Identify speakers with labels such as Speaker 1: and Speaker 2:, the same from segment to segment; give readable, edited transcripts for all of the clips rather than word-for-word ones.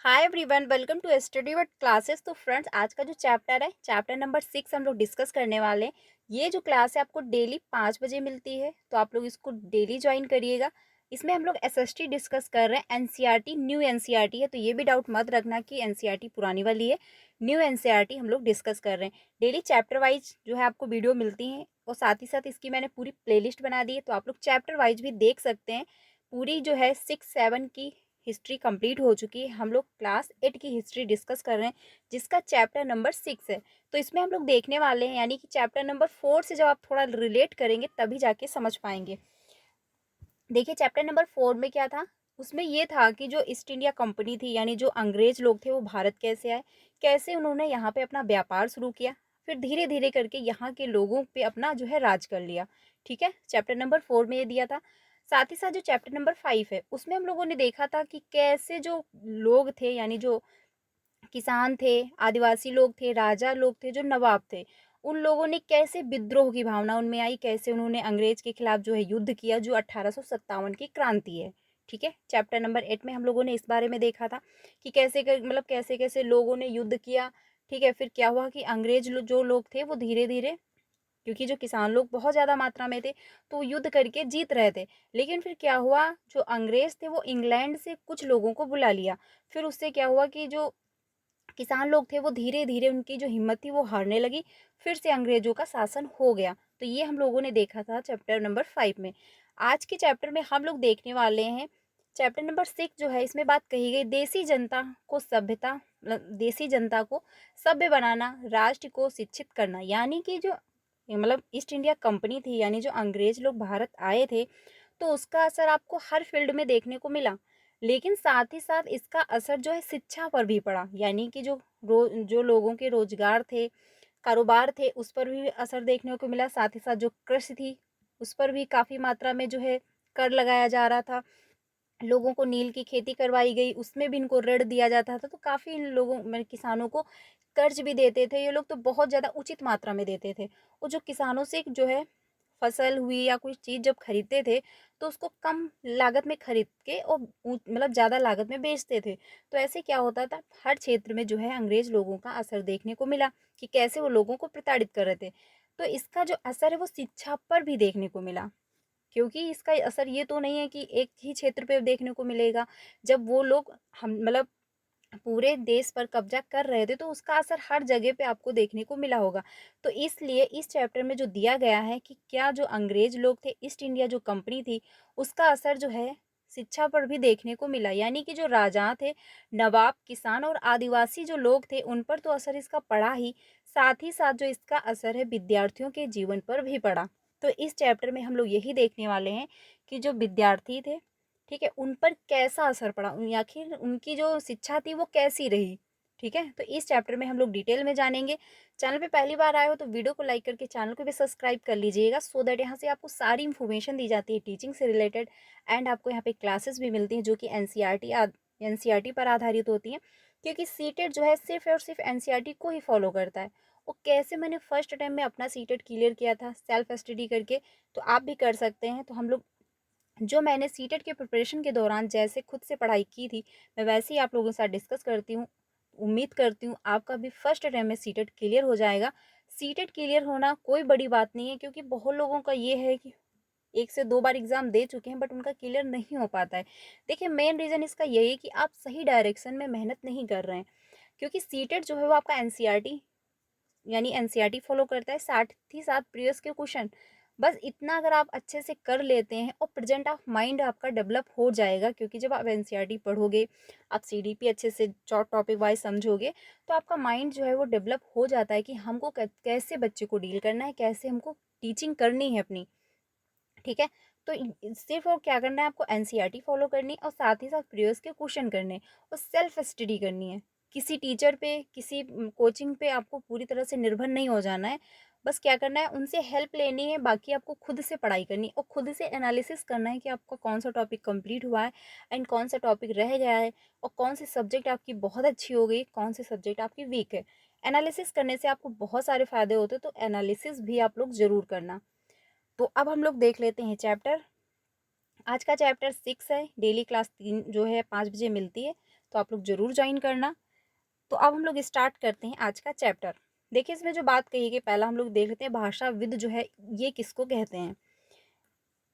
Speaker 1: Hi everyone, welcome to study with classes. तो friends, आज का जो चैप्टर है, चैप्टर नंबर 6 हम लोग डिस्कस करने वाले हैं। ये जो क्लास है आपको डेली 5 बजे मिलती है, तो आप लोग इसको डेली ज्वाइन करिएगा। इसमें हम लोग एसएसटी डिस्कस कर रहे हैं। एनसीईआरटी न्यू एनसीईआरटी है, तो ये भी डाउट मत रखना कि एनसीईआरटी पुरानी वाली है। न्यू एनसीईआरटी हम लोग डिस्कस कर रहे हैं। डेली चैप्टर वाइज जो है आपको वीडियो मिलती हैं, और साथ ही साथ इसकी मैंने पूरी प्लेलिस्ट बना दी है, तो आप लोग चैप्टर वाइज भी देख सकते हैं। पूरी जो है 6-7 की हिस्ट्री कंप्लीट हो चुकी है। हम लोग क्लास 8 की हिस्ट्री डिस्कस कर रहे हैं, जिसका चैप्टर नंबर 6 है। तो इसमें हम लोग देखने वाले हैं, यानी कि चैप्टर नंबर 4 से जब आप थोड़ा रिलेट करेंगे तभी जाके समझ पाएंगे। देखिए, चैप्टर नंबर 4 में क्या था। उसमें ये था कि जो ईस्ट इंडिया कंपनी थी, यानी जो अंग्रेज लोग थे, वो भारत कैसे आए, कैसे उन्होंने यहाँ पे अपना व्यापार शुरू किया, फिर धीरे धीरे करके यहाँ के लोगों पे अपना जो है राज कर लिया। ठीक है, चैप्टर नंबर 4 में ये दिया था। साथ ही साथ जो चैप्टर नंबर 5 है, उसमें हम लोगों ने देखा था कि कैसे जो लोग थे, यानी जो किसान थे, आदिवासी लोग थे, राजा लोग थे, जो नवाब थे, उन लोगों ने कैसे विद्रोह की भावना उनमें आई, कैसे उन्होंने अंग्रेज के खिलाफ जो है युद्ध किया, जो 1857 की क्रांति है। ठीक है, चैप्टर नंबर 8 में हम लोगों ने इस बारे में देखा था कि कैसे मतलब कैसे कैसे लोगों ने युद्ध किया। ठीक है, फिर क्या हुआ कि जो लोग थे वो धीरे धीरे, क्योंकि जो किसान लोग बहुत ज़्यादा मात्रा में थे, तो युद्ध करके जीत रहे थे। लेकिन फिर क्या हुआ, जो अंग्रेज थे वो इंग्लैंड से कुछ लोगों को बुला लिया। फिर उससे क्या हुआ कि जो किसान लोग थे वो धीरे धीरे, उनकी जो हिम्मत थी वो हारने लगी। फिर से अंग्रेजों का शासन हो गया। तो ये हम लोगों ने देखा था चैप्टर नंबर 5 में। आज के चैप्टर में हम लोग देखने वाले हैं चैप्टर नंबर 6। जो है इसमें बात कही गई देसी जनता को सभ्यता, देसी जनता को सभ्य बनाना, राष्ट्र को शिक्षित करना। यानी कि जो ईस्ट इंडिया कंपनी थी, यानी जो अंग्रेज लोग भारत आए थे, तो उसका असर आपको हर फील्ड में देखने को मिला। लेकिन साथ ही साथ इसका असर जो है शिक्षा पर भी पड़ा, यानी कि जो लोगों के रोजगार थे, कारोबार थे, उस पर भी असर देखने को मिला। साथ ही साथ जो कृषि थी, उस पर भी काफ़ी मात्रा में जो है कर लगाया जा रहा था। लोगों को नील की खेती करवाई गई, उसमें भी इनको ऋण दिया जाता था। तो काफ़ी इन लोगों किसानों को कर्ज भी देते थे ये लोग, तो बहुत ज़्यादा उचित मात्रा में देते थे। और जो किसानों से जो है फसल हुई या कोई चीज़ जब खरीदते थे, तो उसको कम लागत में खरीद के और ज़्यादा लागत में बेचते थे। तो ऐसे क्या होता था, हर क्षेत्र में जो है अंग्रेज लोगों का असर देखने को मिला कि कैसे वो लोगों को प्रताड़ित कर रहे थे। तो इसका जो असर है वो शिक्षा पर भी देखने को मिला, क्योंकि इसका असर ये तो नहीं है कि एक ही क्षेत्र पे देखने को मिलेगा। जब वो लोग हम पूरे देश पर कब्जा कर रहे थे, तो उसका असर हर जगह पे आपको देखने को मिला होगा। तो इसलिए इस चैप्टर में जो दिया गया है कि क्या जो अंग्रेज लोग थे, ईस्ट इंडिया जो कंपनी थी, उसका असर जो है शिक्षा पर भी देखने को मिला। यानी कि जो राजा थे, नवाब, किसान और आदिवासी जो लोग थे, उन पर तो असर इसका पड़ा ही, साथ ही साथ जो इसका असर है विद्यार्थियों के जीवन पर भी पड़ा। तो इस चैप्टर में हम लोग यही देखने वाले हैं कि जो विद्यार्थी थे, ठीक है, उन पर कैसा असर पड़ा, आखिर उनकी जो शिक्षा थी वो कैसी रही। ठीक है, तो इस चैप्टर में हम लोग डिटेल में जानेंगे। चैनल पे पहली बार आए हो तो वीडियो को लाइक करके चैनल को भी सब्सक्राइब कर लीजिएगा, सो दैट यहाँ से आपको सारी इन्फॉर्मेशन दी जाती है टीचिंग से रिलेटेड। एंड आपको यहाँ पे क्लासेस भी मिलती हैं जो कि एनसीईआरटी पर आधारित होती हैं, क्योंकि सीटेट जो है सिर्फ और सिर्फ एनसीईआरटी को ही फॉलो करता है। वो कैसे मैंने फर्स्ट टाइम में अपना सीटेट क्लियर किया था सेल्फ स्टडी करके, तो आप भी कर सकते हैं। तो हम लोग जो मैंने सीटेट के प्रिपरेशन के दौरान जैसे खुद से पढ़ाई की थी, मैं वैसे ही आप लोगों के साथ डिस्कस करती हूँ। उम्मीद करती हूँ आपका भी फर्स्ट अटेम्प्ट में सीटेट क्लियर हो जाएगा। सीटेट क्लियर होना कोई बड़ी बात नहीं है, क्योंकि बहुत लोगों का ये है कि 1 से 2 बार एग्ज़ाम दे चुके हैं, बट उनका क्लियर नहीं हो पाता है। देखिए, मेन रीज़न इसका यही है कि आप सही डायरेक्शन में मेहनत नहीं कर रहे हैं, क्योंकि सीटेट जो है वो आपका एनसीईआरटी, यानी एनसीईआरटी फॉलो करता है, साथ ही साथ प्रीवियस के क्वेश्चन। बस इतना अगर आप अच्छे से कर लेते हैं और प्रेजेंट ऑफ माइंड आपका डेवलप हो जाएगा, क्योंकि जब आप एनसीईआरटी पढ़ोगे, आप सीडीपी अच्छे से टॉपिक वाइज समझोगे, तो आपका माइंड जो है वो डेवलप हो जाता है कि हमको कैसे बच्चे को डील करना है, कैसे हमको टीचिंग करनी है अपनी। ठीक है, तो सिर्फ और क्या करना है, आपको एनसीईआरटी फॉलो करनी है और साथ ही साथ प्रीवियस के क्वेश्चन करने हैं और सेल्फ स्टडी करनी है। किसी टीचर पे, किसी कोचिंग पे आपको पूरी तरह से निर्भर नहीं हो जाना है। बस क्या करना है, उनसे हेल्प लेनी है, बाकी आपको खुद से पढ़ाई करनी है और खुद से एनालिसिस करना है कि आपका कौन सा टॉपिक कंप्लीट हुआ है एंड कौन सा टॉपिक रह गया है, और कौन से सब्जेक्ट आपकी बहुत अच्छी हो गई, कौन से सब्जेक्ट आपकी वीक है। एनालिसिस करने से आपको बहुत सारे फ़ायदे होते हैं, तो एनालिसिस भी आप लोग ज़रूर करना। तो अब हम लोग देख लेते हैं चैप्टर। आज का चैप्टर 6 है। डेली क्लास 3 जो है 5 बजे मिलती है। तो आप लोग ज़रूर ज्वाइन करना। तो अब हम लोग स्टार्ट करते हैं आज का चैप्टर। देखिए इसमें जो बात कही गई, पहला हम लोग देख लेते हैं भाषाविद जो है ये किसको कहते हैं।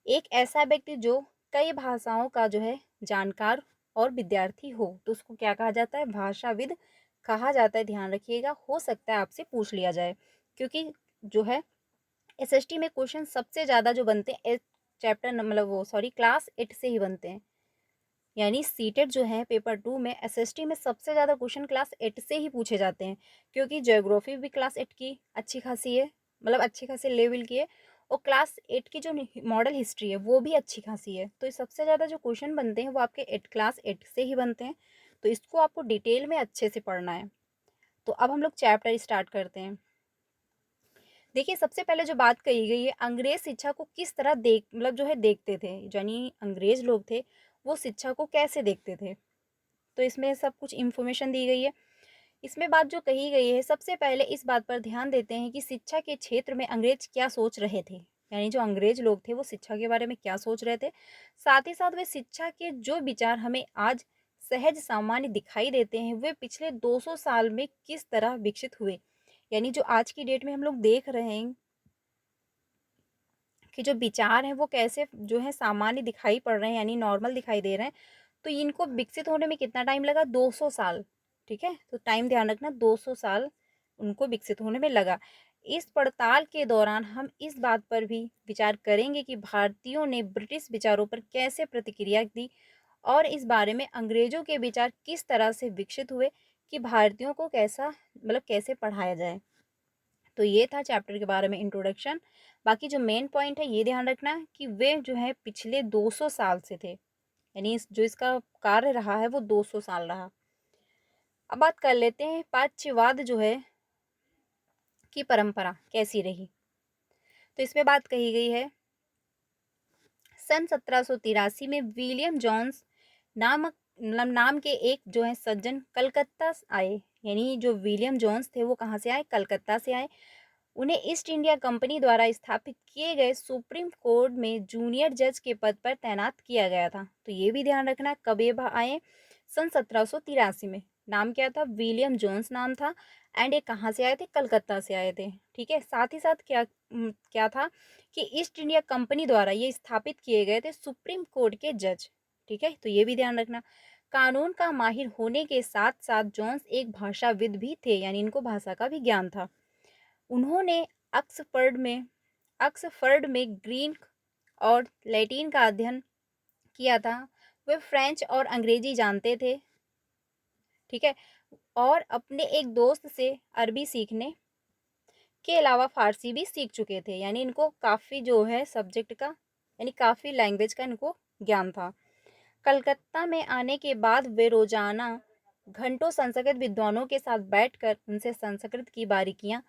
Speaker 1: एक ऐसा व्यक्ति जो कई भाषाओं का जो है जानकार और विद्यार्थी हो, तो उसको क्या कहा जाता है, भाषाविद कहा जाता है। ध्यान रखिएगा, हो सकता है आपसे पूछ लिया जाए, क्योंकि जो है एसएसटी में क्वेश्चन सबसे ज़्यादा जो बनते हैं चैप्टर मतलब वो सॉरी क्लास 8 से ही बनते हैं। यानी सीटेट जो है पेपर 2 में एसएसटी में सबसे ज़्यादा क्वेश्चन क्लास 8 से ही पूछे जाते हैं, क्योंकि ज्योग्राफी भी क्लास 8 की अच्छी खासी है, मतलब अच्छी खासी लेवल की है, और क्लास 8 की जो मॉडल हिस्ट्री है वो भी अच्छी खासी है। तो सबसे ज़्यादा जो क्वेश्चन बनते हैं वो आपके क्लास 8 से ही बनते हैं। तो इसको आपको डिटेल में अच्छे से पढ़ना है। तो अब हम लोग चैप्टर स्टार्ट करते हैं। देखिए सबसे पहले जो बात कही गई है, अंग्रेज शिक्षा को किस तरह मतलब जो है देखते थे, यानी अंग्रेज लोग थे वो शिक्षा को कैसे देखते थे। तो इसमें सब कुछ इन्फॉर्मेशन दी गई है। इसमें बात जो कही गई है, सबसे पहले इस बात पर ध्यान देते हैं कि शिक्षा के क्षेत्र में अंग्रेज क्या सोच रहे थे, यानी जो अंग्रेज लोग थे वो शिक्षा के बारे में क्या सोच रहे थे। साथ ही साथ वे शिक्षा के जो विचार हमें आज सहज सामान्य दिखाई देते हैं, वे पिछले 200 साल में किस तरह विकसित हुए। यानी जो आज की डेट में हम लोग देख रहे हैं कि जो विचार हैं वो कैसे जो है सामान्य दिखाई पड़ रहे हैं, यानी नॉर्मल दिखाई दे रहे हैं, तो इनको विकसित होने में कितना टाइम लगा, 200 साल। ठीक है, तो टाइम ध्यान रखना, 200 साल उनको विकसित होने में लगा। इस पड़ताल के दौरान हम इस बात पर भी विचार करेंगे कि भारतीयों ने ब्रिटिश विचारों पर कैसे प्रतिक्रिया दी, और इस बारे में अंग्रेजों के विचार किस तरह से विकसित हुए कि भारतीयों को कैसा मतलब कैसे पढ़ाया जाए। तो ये था चैप्टर के बारे में इंट्रोडक्शन। बाकी जो मेन पॉइंट है ये ध्यान रखना कि वे जो है पिछले 200 साल से थे, यानी जो इसका कार्य रहा है वो 200 साल रहा। अब बात कर लेते हैं पाच्यवाद जो है की परंपरा कैसी रही। तो इसमें बात कही गई है, सन 1783 में विलियम जोन्स नामक मतलब नाम के एक जो है सज्जन कलकत्ता आए। यानी जो विलियम जोन्स थे वो कहाँ से आए, कलकत्ता से आए। उन्हें ईस्ट इंडिया कंपनी द्वारा स्थापित किए गए सुप्रीम कोर्ट में जूनियर जज के पद पर तैनात किया गया था। तो ये भी ध्यान रखना, कब ये आए, सन 1783 में। नाम क्या था, विलियम जोन्स नाम था, एंड ये कहाँ से आए थे, कलकत्ता से आए थे। ठीक है, साथ ही साथ क्या था कि ईस्ट इंडिया कंपनी द्वारा ये स्थापित किए गए थे सुप्रीम कोर्ट के जज। ठीक है, तो ये भी ध्यान रखना। कानून का माहिर होने के साथ साथ जोन्स एक भाषाविद भी थे, यानी इनको भाषा का भी ज्ञान था। उन्होंने ऑक्सफोर्ड में ग्रीक और लैटिन का अध्ययन किया था। वे फ्रेंच और अंग्रेजी जानते थे। ठीक है, और अपने एक दोस्त से अरबी सीखने के अलावा फारसी भी सीख चुके थे। यानी इनको काफ़ी जो है सब्जेक्ट का, यानी काफ़ी लैंग्वेज का इनको ज्ञान था। कलकत्ता में आने के बाद वे रोजाना घंटों संस्कृत विद्वानों के साथ बैठकर उनसे संस्कृत की बारीकियां,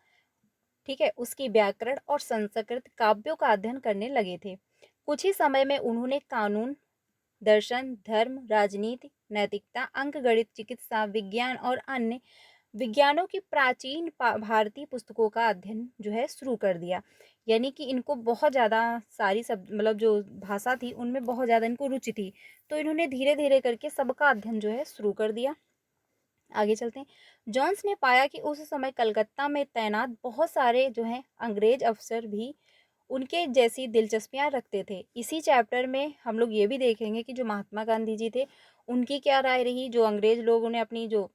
Speaker 1: ठीक है, उसकी व्याकरण और संस्कृत काव्यों का अध्ययन करने लगे थे। कुछ ही समय में उन्होंने कानून, दर्शन, धर्म, राजनीति, नैतिकता, अंकगणित, चिकित्सा विज्ञान और अन्य विज्ञानों की प्राचीन भारतीय पुस्तकों का अध्ययन जो है शुरू कर दिया। यानी कि इनको बहुत ज़्यादा सारी सब मतलब जो भाषा थी उनमें बहुत ज़्यादा इनको रुचि थी, तो इन्होंने धीरे धीरे करके सबका अध्ययन जो है शुरू कर दिया। आगे चलते हैं। जॉन्स ने पाया कि उस समय कलकत्ता में तैनात बहुत सारे जो हैं अंग्रेज अफसर भी उनके जैसी दिलचस्पियां रखते थे। इसी चैप्टर में हम लोग ये भी देखेंगे कि जो महात्मा गांधी जी थे उनकी क्या राय रही, जो अंग्रेज लोगों ने अपनी जो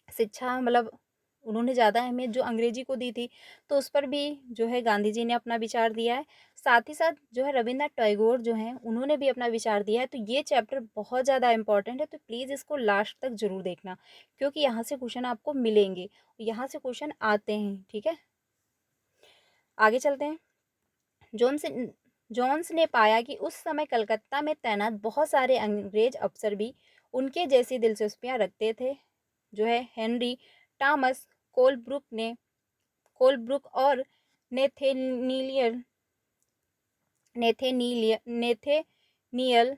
Speaker 1: शिक्षा मतलब उन्होंने ज़्यादा अहमियत जो अंग्रेजी को दी थी, तो उस पर भी जो है गांधी जी ने अपना विचार दिया है। साथ ही साथ जो है रविन्द्रनाथ टैगोर जो हैं उन्होंने भी अपना विचार दिया है। तो ये चैप्टर बहुत ज़्यादा इंपॉर्टेंट है, तो प्लीज़ इसको लास्ट तक ज़रूर देखना, क्योंकि यहाँ से क्वेश्चन आपको मिलेंगे, यहाँ से क्वेश्चन आते हैं। ठीक है, आगे चलते हैं। जोन्स जोन्स ने पाया कि उस समय कलकत्ता में तैनात बहुत सारे अंग्रेज अफसर भी उनके जैसी दिलचस्पियां रखते थे। जो है हेनरी टॉमस कोलब्रुक और नेथेनियल नेथेनियल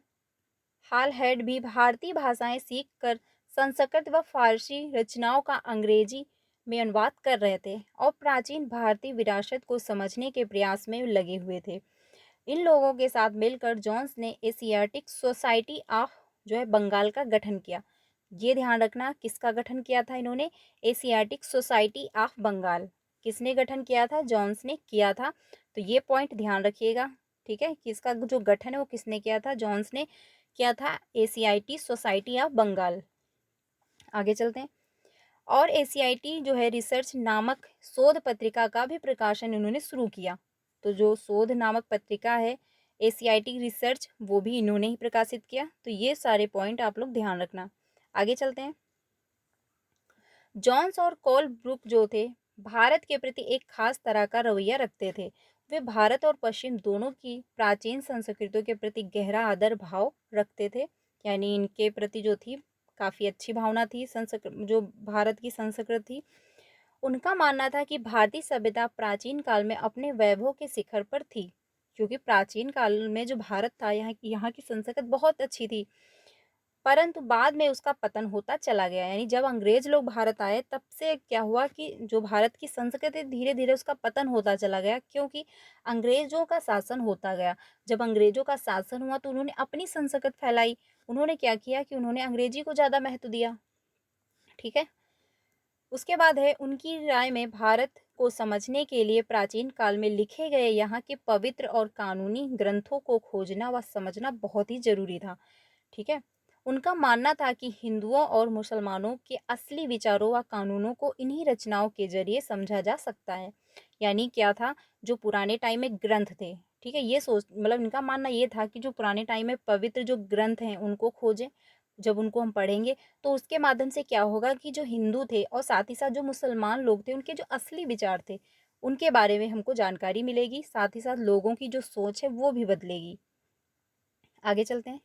Speaker 1: हालहेड भी भारतीय भाषाएं सीखकर संस्कृत व फारसी रचनाओं का अंग्रेजी में अनुवाद कर रहे थे और प्राचीन भारतीय विरासत को समझने के प्रयास में लगे हुए थे। इन लोगों के साथ मिलकर जोन्स ने एशियाटिक सोसाइटी ऑफ जो है बंगाल का गठन किया। ये ध्यान रखना किसका गठन किया था इन्होंने, एशियाटिक सोसाइटी ऑफ बंगाल। किसने गठन किया था, जॉन्स ने किया था। तो ये पॉइंट ध्यान रखिएगा, ठीक है, किसका जो गठन है वो किसने किया था, जॉन्स ने किया था, एशियाटिक सोसाइटी ऑफ बंगाल। आगे चलते हैं। और एसीआईटी जो है रिसर्च नामक शोध पत्रिका का भी प्रकाशन इन्होंने शुरू किया। तो जो शोध नामक पत्रिका है एसीआईटी रिसर्च, वो भी इन्होंने ही प्रकाशित किया। तो ये सारे पॉइंट आप लोग ध्यान रखना। आगे चलते हैं। जॉन्स और कोलब्रुक जो थे भारत के प्रति एक खास तरह का रवैया रखते थे। वे भारत और पश्चिम दोनों की प्राचीन संस्कृतियों के प्रति गहरा आदर भाव रखते थे। यानी इनके प्रति जो थी काफ़ी अच्छी भावना थी, जो भारत की संस्कृति थी। उनका मानना था कि भारतीय सभ्यता प्राचीन काल में अपने वैभव के शिखर पर थी, क्योंकि प्राचीन काल में जो भारत था, यहाँ की संस्कृति बहुत अच्छी थी। परंतु बाद में उसका पतन होता चला गया। यानी जब अंग्रेज लोग भारत आए तब से क्या हुआ कि जो भारत की संस्कृति धीरे धीरे उसका पतन होता चला गया, क्योंकि अंग्रेजों का शासन होता गया। जब अंग्रेजों का शासन हुआ तो उन्होंने अपनी संस्कृति फैलाई। उन्होंने क्या किया कि उन्होंने अंग्रेजी को ज़्यादा महत्व दिया, ठीक है। उसके बाद है उनकी राय में भारत को समझने के लिए प्राचीन काल में लिखे गए यहाँ के पवित्र और कानूनी ग्रंथों को खोजना व समझना बहुत ही जरूरी था, ठीक है। उनका मानना था कि हिंदुओं और मुसलमानों के असली विचारों व कानूनों को इन्हीं रचनाओं के जरिए समझा जा सकता है। यानी क्या था, जो पुराने टाइम में ग्रंथ थे, ठीक है, ये सोच मतलब इनका मानना ये था कि जो पुराने टाइम में पवित्र जो ग्रंथ हैं उनको खोजें। जब उनको हम पढ़ेंगे तो उसके माध्यम से क्या होगा कि जो हिंदू थे और साथ ही साथ जो मुसलमान लोग थे उनके जो असली विचार थे उनके बारे में हमको जानकारी मिलेगी। साथ ही साथ लोगों की जो सोच है वो भी बदलेगी। आगे चलते हैं।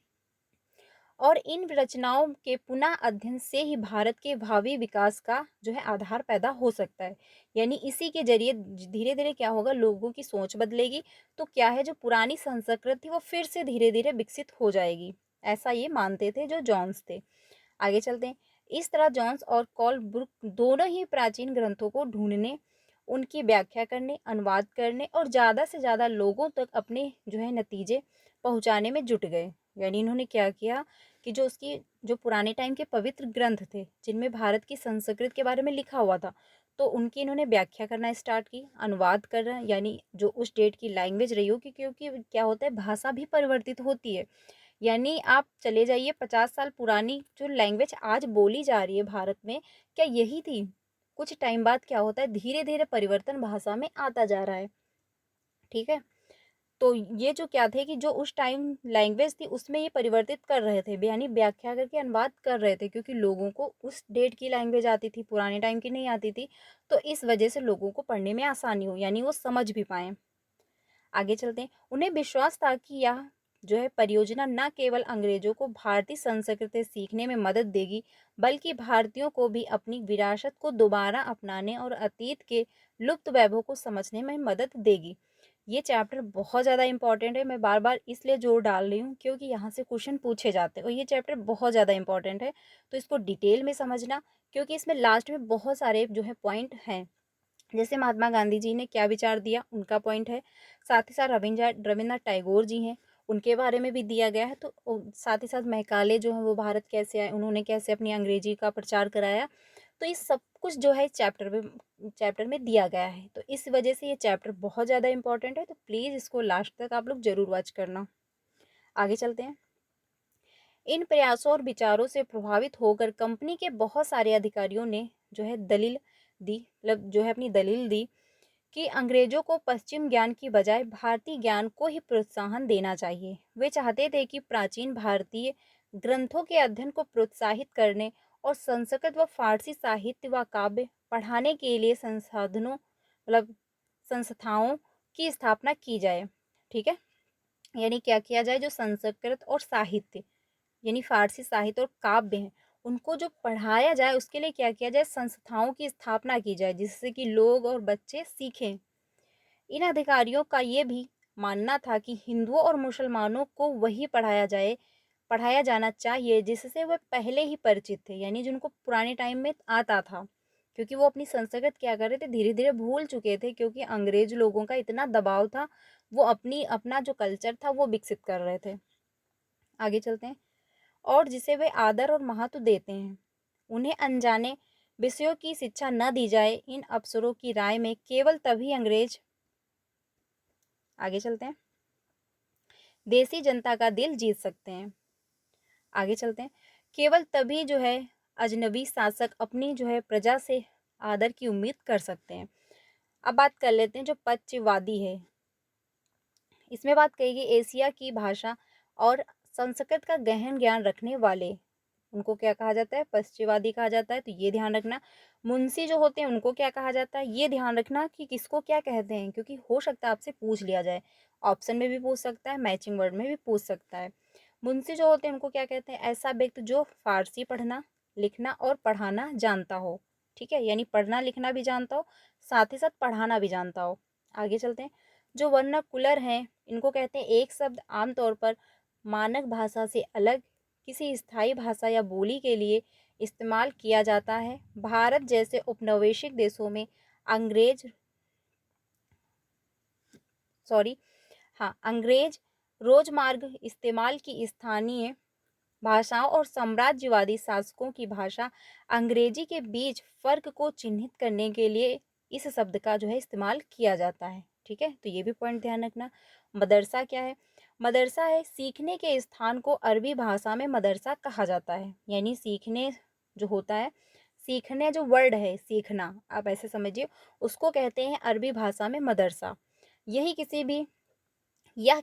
Speaker 1: और इन रचनाओं के पुनः अध्ययन से ही भारत के भावी विकास का जो है आधार पैदा हो सकता है। यानी इसी के जरिए धीरे धीरे क्या होगा, लोगों की सोच बदलेगी। तो क्या है, जो पुरानी संस्कृति वो फिर से धीरे धीरे विकसित हो जाएगी। ऐसा ये मानते थे जो जॉन्स थे। आगे चलते हैं। इस तरह जॉन्स और कोलब्रुक दोनों ही प्राचीन ग्रंथों को ढूंढने, उनकी व्याख्या करने, अनुवाद करने और ज़्यादा से ज़्यादा लोगों तक अपने जो है नतीजे पहुंचाने में जुट गए। यानी इन्होंने क्या किया कि जो उसकी जो पुराने टाइम के पवित्र ग्रंथ थे जिनमें भारत की संस्कृति के बारे में लिखा हुआ था, तो उनकी इन्होंने व्याख्या करना स्टार्ट की, अनुवाद करना। यानी जो उस डेट की लैंग्वेज रही होगी, क्योंकि क्या होता है भाषा भी परिवर्तित होती है। यानी आप चले जाइए 50 साल पुरानी जो लैंग्वेज आज बोली जा रही है भारत में, क्या यही थी? कुछ टाइम बाद क्या होता है, धीरे धीरे परिवर्तन भाषा में आता जा रहा है, ठीक है। तो ये जो क्या थे कि जो उस टाइम लैंग्वेज थी उसमें ये परिवर्तित कर रहे थे, यानी व्याख्या करके अनुवाद कर रहे थे, क्योंकि लोगों को उस डेट की लैंग्वेज आती थी, पुराने टाइम की नहीं आती थी। तो इस वजह से लोगों को पढ़ने में आसानी हो, यानी वो समझ भी पाएँ। आगे चलते हैं। उन्हें विश्वास था कि यह जो है परियोजना न केवल अंग्रेजों को भारतीय संस्कृति सीखने में मदद देगी, बल्कि भारतीयों को भी अपनी विरासत को दोबारा अपनाने और अतीत के लुप्त वैभव को समझने में मदद देगी। ये चैप्टर बहुत ज़्यादा इंपॉर्टेंट है। मैं बार बार इसलिए जोर डाल रही हूँ क्योंकि यहाँ से क्वेश्चन पूछे जाते हैं और ये चैप्टर बहुत ज़्यादा इंपॉर्टेंट है। तो इसको डिटेल में समझना, क्योंकि इसमें लास्ट में बहुत सारे जो है पॉइंट हैं। जैसे महात्मा गांधी जी ने क्या विचार दिया उनका पॉइंट है। साथ ही साथ रविन्द्रनाथ टैगोर जी हैं, उनके बारे में भी दिया गया है। तो साथ ही साथ मैकाले जो है वो भारत कैसे आए, उन्होंने कैसे अपनी अंग्रेजी का प्रचार कराया। तो ये सब कुछ जो है चैप्टर में दिया गया है। तो इस वजह से ये चैप्टर बहुत ज़्यादा इंपॉर्टेंट है। तो प्लीज़ इसको लास्ट तक आप लोग ज़रूर वॉच करना। आगे चलते हैं। इन प्रयासों और विचारों से प्रभावित होकर कंपनी के बहुत सारे अधिकारियों ने जो है दलील दी, मतलब जो है अपनी दलील दी कि अंग्रेजों को पश्चिम ज्ञान की बजाय भारतीय ज्ञान को ही प्रोत्साहन देना चाहिए। वे चाहते थे कि प्राचीन भारतीय ग्रंथों के अध्ययन को प्रोत्साहित करने और संस्कृत व फारसी साहित्य व काव्य पढ़ाने के लिए संसाधनों मतलब संस्थाओं की स्थापना की जाए, ठीक है। यानी क्या किया जाए, जो संस्कृत और साहित्य यानी फारसी साहित्य और काव्य हैं उनको जो पढ़ाया जाए, उसके लिए क्या किया जाए, संस्थाओं की स्थापना की जाए जिससे कि लोग और बच्चे सीखें। इन अधिकारियों का ये भी मानना था कि हिंदुओं और मुसलमानों को वही पढ़ाया जाना चाहिए जिससे वे पहले ही परिचित थे, यानी जिनको पुराने टाइम में आता था। क्योंकि वो अपनी संस्कृत क्या कर रहे थे, धीरे धीरे भूल चुके थे, क्योंकि अंग्रेज लोगों का इतना दबाव था। वो अपना जो कल्चर था वो विकसित कर रहे थे। आगे चलते हैं। और जिसे वे आदर और महत्व देते हैं। उन्हें अनजाने विषयों की शिक्षा न दी जाए। इन अफसरों की राय में केवल तभी अंग्रेज, आगे चलते हैं, देसी जनता का दिल जीत सकते हैं। आगे चलते हैं, केवल तभी जो है अजनबी शासक अपनी जो है प्रजा से आदर की उम्मीद कर सकते हैं। अब बात कर लेते हैं जो पक्षवादी है, इसमें बात कही गई एशिया की भाषा और संस्कृत का गहन ज्ञान रखने वाले, उनको क्या कहा जाता है, पश्चिमवादी कहा जाता है। तो ये ध्यान रखना। मुंशी जो होते हैं उनको क्या कहा जाता है, ये ध्यान रखना कि किसको क्या कहते हैं, क्योंकि हो सकता है आपसे पूछ लिया जाए, ऑप्शन में भी पूछ सकता है, मैचिंग वर्ड में भी पूछ सकता है। मुंशी जो होते हैं उनको क्या कहते हैं, ऐसा व्यक्ति जो फारसी पढ़ना लिखना और पढ़ाना जानता हो। ठीक है, यानी पढ़ना लिखना भी जानता हो, साथ ही साथ पढ़ाना भी जानता हो। आगे चलते हैं, जो वर्नाकुलर हैं इनको कहते हैं एक शब्द आमतौर पर मानक भाषा से अलग किसी स्थायी भाषा या बोली के लिए इस्तेमाल किया जाता है। भारत जैसे उपनिवेशिक देशों में अंग्रेज सॉरी हाँ अंग्रेज रोजमार्ग इस्तेमाल की स्थानीय भाषाओं और साम्राज्यवादी शासकों की भाषा अंग्रेजी के बीच फर्क को चिन्हित करने के लिए इस शब्द का जो है इस्तेमाल किया जाता है। ठीक है, तो ये भी पॉइंट ध्यान रखना। मदरसा क्या है, मदरसा है सीखने के स्थान को अरबी भाषा में मदरसा कहा जाता है। यानी सीखने जो होता है, सीखने जो वर्ड है सीखना, आप ऐसे समझिए, उसको कहते हैं अरबी भाषा में मदरसा। यही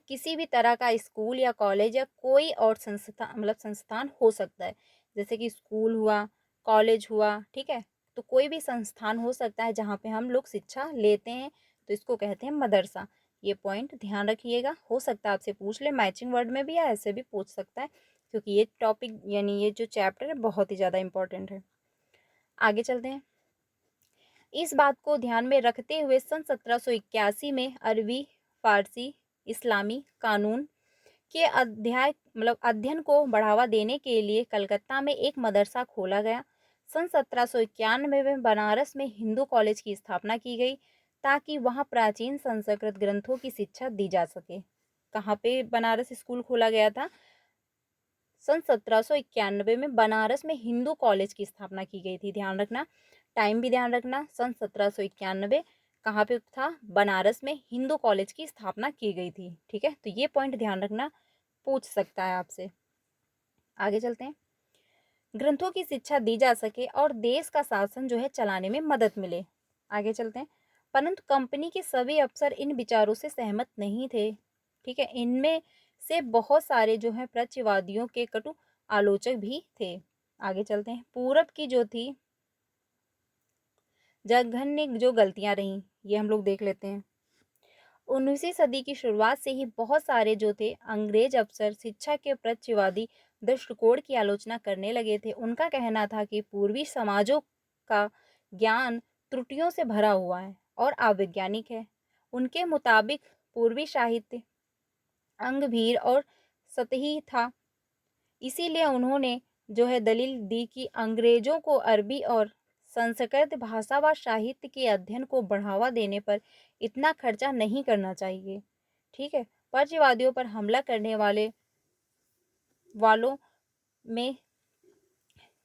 Speaker 1: किसी भी तरह का स्कूल या कॉलेज या कोई और संस्थान हो सकता है, जैसे कि स्कूल हुआ, कॉलेज हुआ। ठीक है, तो कोई भी संस्थान हो सकता है जहाँ पे हम लोग शिक्षा लेते हैं, तो इसको कहते हैं मदरसा। ये पॉइंट ध्यान रखिएगा, हो सकता है आपसे पूछ ले मैचिंग वर्ड में भी या ऐसे भी पूछ सकता है, क्योंकि ये टॉपिक यानी ये जो चैप्टर है बहुत ही ज़्यादा इंपॉर्टेंट है। आगे चलते हैं, इस बात को ध्यान में रखते हुए सन 1781 में अरबी, फारसी, इस्लामी कानून के अध्ययन को बढ़ावा देने के लिए कलकत्ता में एक मदरसा खोला गया। सन 1791 में बनारस में हिंदू कॉलेज की स्थापना की गई ताकि वहां प्राचीन संस्कृत ग्रंथों की शिक्षा दी जा सके। कहाँ पे बनारस स्कूल खोला गया था, सन 1791 में बनारस में हिंदू कॉलेज की स्थापना की गई थी। ध्यान रखना, टाइम भी ध्यान रखना, सन 1791 कहाँ पे था, बनारस में हिंदू कॉलेज की स्थापना की गई थी। ठीक है, तो ये पॉइंट ध्यान रखना, पूछ सकता है आपसे। आगे चलते हैं, ग्रंथों की शिक्षा दी जा सके और देश का शासन जो है चलाने में मदद मिले। आगे चलते हैं, परंतु कंपनी के सभी अफसर इन विचारों से सहमत नहीं थे। ठीक है, इनमें से बहुत सारे जो है प्रत्यवादियों के कटु आलोचक भी थे। आगे चलते हैं, पूरब की जो थी जघन्य जो गलतियां रही, ये हम लोग देख लेते हैं। 19वीं सदी की शुरुआत से ही बहुत सारे जो थे अंग्रेज अफसर शिक्षा के प्रत्यवादी दृष्टिकोण की आलोचना करने लगे थे। उनका कहना था कि पूर्वी समाजों का ज्ञान त्रुटियों से भरा हुआ है और अवैज्ञानिक है। उनके मुताबिक पूर्वी साहित्य अंगभीर और सतही था। इसीलिए उन्होंने जो है दलील दी कि अंग्रेजों को अरबी और संस्कृत भाषा व साहित्य के अध्ययन को बढ़ावा देने पर इतना खर्चा नहीं करना चाहिए। ठीक है, पर्चिवादियों पर हमला करने वालों में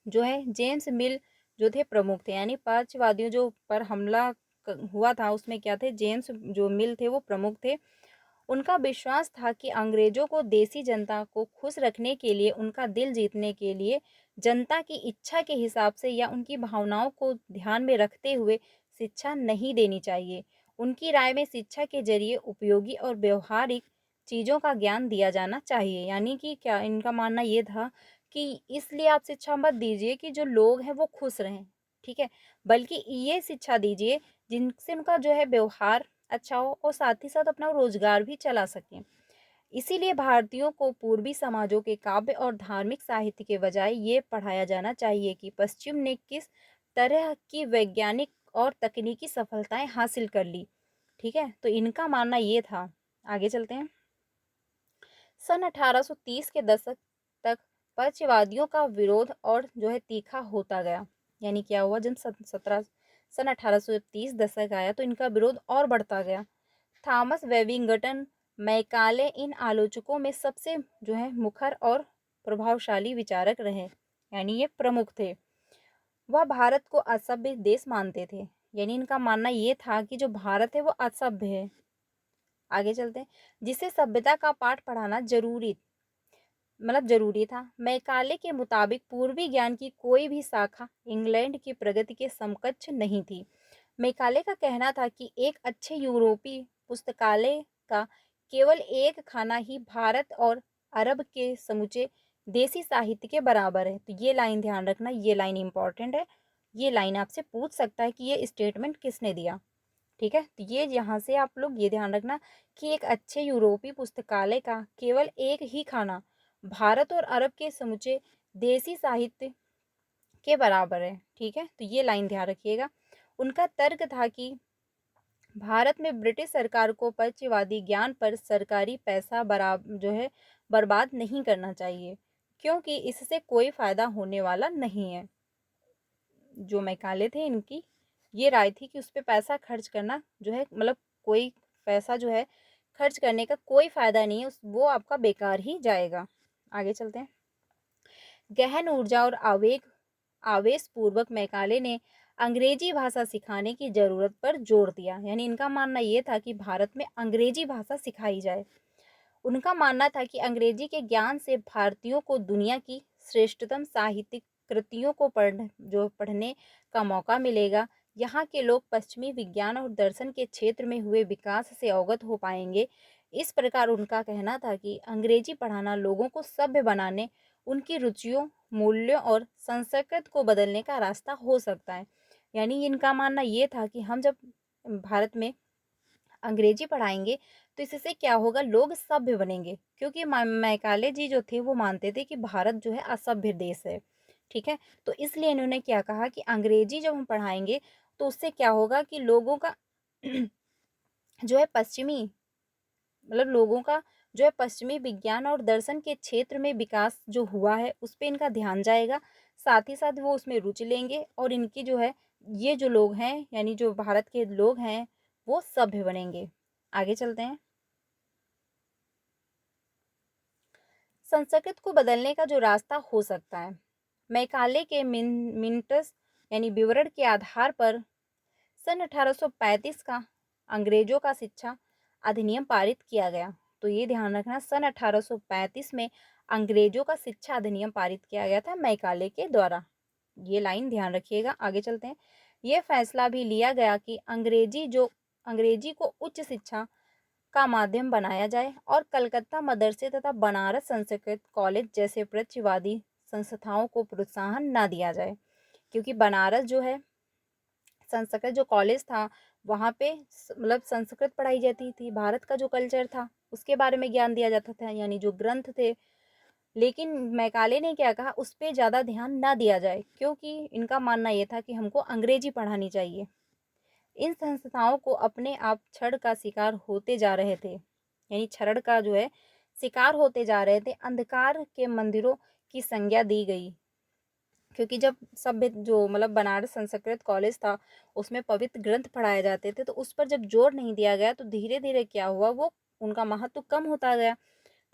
Speaker 1: जो है जेम्स मिल जो थे प्रमुख थे। यानी पर्चिवादियों जो पर हमला हुआ था उसमें क्या थे, जेम्स जो मिल थे वो प्रमुख थे। उनका विश्वास था कि अंग्रेजों को देसी जनता को खुश रखने के लिए, उनका दिल जीतने के लिए जनता की इच्छा के हिसाब से या उनकी भावनाओं को ध्यान में रखते हुए शिक्षा नहीं देनी चाहिए। उनकी राय में शिक्षा के जरिए उपयोगी और व्यवहारिक चीज़ों का ज्ञान दिया जाना चाहिए। यानी कि क्या इनका मानना ये था कि इसलिए आप शिक्षा मत दीजिए कि जो लोग हैं वो खुश रहें, ठीक है, बल्कि ये शिक्षा दीजिए जिनसे उनका जो है व्यवहार अच्छा हो और साथ ही साथ अपना रोजगार भी चला सकें। इसीलिए भारतीयों को पूर्वी समाजों के काव्य और धार्मिक साहित्य के बजाय ये पढ़ाया जाना चाहिए कि पश्चिम ने किस तरह की वैज्ञानिक और तकनीकी सफलताएं हासिल कर ली। ठीक है, तो इनका मानना ये था। आगे चलते हैं, सन 1830 के दशक तक पक्षवादियों का विरोध और जो है तीखा होता गया। यानी क्या हुआ, जब सन 1830 दशक आया तो इनका विरोध और बढ़ता गया। थॉमस वेबिंगटन मैकाले इन आलोचकों में सबसे जो है मुखर और प्रभावशाली विचारक रहे, यानी ये प्रमुख थे। वह भारत को असभ्य देश मानते थे, यानी इनका मानना ये था कि जो भारत है वो असभ्य है। आगे चलते हैं, जिसे सभ्यता का पाठ पढ़ाना जरूरी था। मैकाले के मुताबिक पूर्वी ज्ञान की कोई भी शाखा इंग्लैंड की प्रगति के समकक्ष नहीं थी। मैकाले का कहना था कि एक अच्छे यूरोपीय पुस्तकालय का केवल एक खाना ही भारत और अरब के समूचे देसी साहित्य के बराबर है। तो ये लाइन ध्यान रखना, ये लाइन इंपॉर्टेंट है। ये लाइन आपसे पूछ सकता है कि ये स्टेटमेंट किसने दिया। ठीक है, तो ये यहाँ से आप लोग ये ध्यान रखना कि एक अच्छे यूरोपीय पुस्तकालय का केवल एक ही खाना भारत और अरब के समूचे देसी साहित्य के बराबर है। ठीक है, तो ये लाइन ध्यान रखिएगा। उनका तर्क था कि भारत में ब्रिटिश सरकार को पक्षवादी ज्ञान पर सरकारी पैसा बर्बाद नहीं करना चाहिए, क्योंकि इससे कोई फायदा होने वाला नहीं है। जो मैकाले थे, इनकी ये राय थी कि उस पर पैसा खर्च करना कोई पैसा खर्च करने का कोई फायदा नहीं है, वो आपका बेकार ही जाएगा। आगे चलते हैं। गहन ऊर्जा और आवेश पूर्वक मैकाले ने अंग्रेजी भाषा सिखाने की जरूरत पर जोर दिया, यानी इनका मानना यह था कि भारत में अंग्रेजी भाषा सिखाई जाए। उनका मानना था कि अंग्रेजी के ज्ञान से भारतीयों को दुनिया की श्रेष्ठतम साहित्यिक कृतियों को पढ़ने का मौका मिलेगा। यहाँ के लोग पश्चिमी विज्ञान और दर्शन के क्षेत्र में हुए विकास से अवगत हो पाएंगे। इस प्रकार उनका कहना था कि अंग्रेजी पढ़ाना लोगों को सभ्य बनाने, उनकी रुचियों, मूल्यों और संस्कृत को बदलने का रास्ता हो सकता है। यानी इनका मानना ये था कि हम जब भारत में अंग्रेजी पढ़ाएंगे तो इससे क्या होगा, लोग सभ्य बनेंगे, क्योंकि मैकाले जी जो थे वो मानते थे कि भारत जो है असभ्य देश है। ठीक है, तो इसलिए इन्होंने क्या कहा कि अंग्रेजी जब हम पढ़ाएंगे तो उससे क्या होगा कि लोगों का जो है पश्चिमी विज्ञान और दर्शन के क्षेत्र में विकास जो हुआ है उस पर इनका ध्यान जाएगा। साथ ही साथ वो उसमें रुचि लेंगे और इनकी ये जो लोग हैं, यानी जो भारत के लोग हैं, वो सभ्य बनेंगे। आगे चलते हैं। संस्कृत को बदलने का जो रास्ता हो सकता है, मैकाले के मिनट्स यानी विवरण के आधार पर सन 1835 का अंग्रेजों का शिक्षा अधिनियम पारित किया गया। तो ये ध्यान रखना, सन 1835 में अंग्रेजों का शिक्षा अधिनियम पारित किया गया था मैकाले के द्वारा। ये लाइन ध्यान रखिएगा। आगे चलते हैं। यह फैसला भी लिया गया कि अंग्रेजी को उच्च शिक्षा का माध्यम बनाया जाए और कलकत्ता मदरसे तथा बनारस संस्कृत कॉलेज जैसे प्रत्यवादी संस्थाओं को प्रोत्साहन न दिया जाए, क्योंकि बनारस जो है संस्कृत जो कॉलेज था वहाँ पे संस्कृत पढ़ाई जाती थी। भारत का जो कल्चर था उसके बारे में ज्ञान दिया जाता था, यानी जो ग्रंथ थे। लेकिन मैकाले ने क्या कहा, उस पर ज़्यादा ध्यान ना दिया जाए, क्योंकि इनका मानना ये था कि हमको अंग्रेजी पढ़ानी चाहिए। इन संस्थाओं को अपने आप क्षण का शिकार होते जा रहे थे, यानी क्षरण का शिकार होते जा रहे थे। अंधकार के मंदिरों की संज्ञा दी गई, क्योंकि जब सभ्य बनारस संस्कृत कॉलेज था उसमें पवित्र ग्रंथ पढ़ाए जाते थे, तो उस पर जब जोर नहीं दिया गया तो धीरे धीरे क्या हुआ, वो उनका महत्व कम होता गया,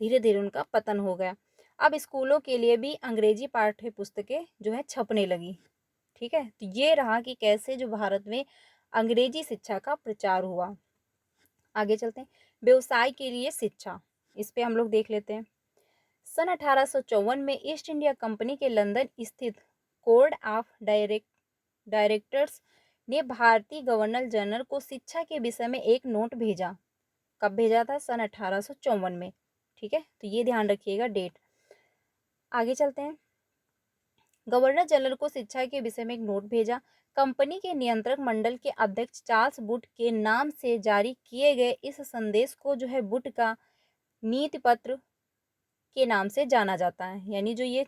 Speaker 1: धीरे धीरे उनका पतन हो गया। अब स्कूलों के लिए भी अंग्रेजी पाठ्य पुस्तकें छपने लगी। ठीक है, तो ये रहा कि कैसे जो भारत में अंग्रेजी शिक्षा का प्रचार हुआ। आगे चलते हैं। व्यवसाय के लिए शिक्षा, इस पे हम लोग देख लेते हैं। सन 1854 में ईस्ट इंडिया कंपनी के लंदन स्थित कोर्ट ऑफ डायरेक्टर्स ने भारतीय गवर्नर जनरल को शिक्षा के विषय में एक नोट भेजा। कब भेजा था? सन 1854 में। ठीक है, तो ये ध्यान रखिएगा डेट। आगे चलते हैं। गवर्नर जनरल को शिक्षा के विषय में एक नोट भेजा। कंपनी के नियंत्रक मंडल के अध्यक्ष चार्ल्स बुट के नाम से जारी किए गए इस संदेश को बुट का नीति पत्र के नाम से जाना जाता है। यानी जो ये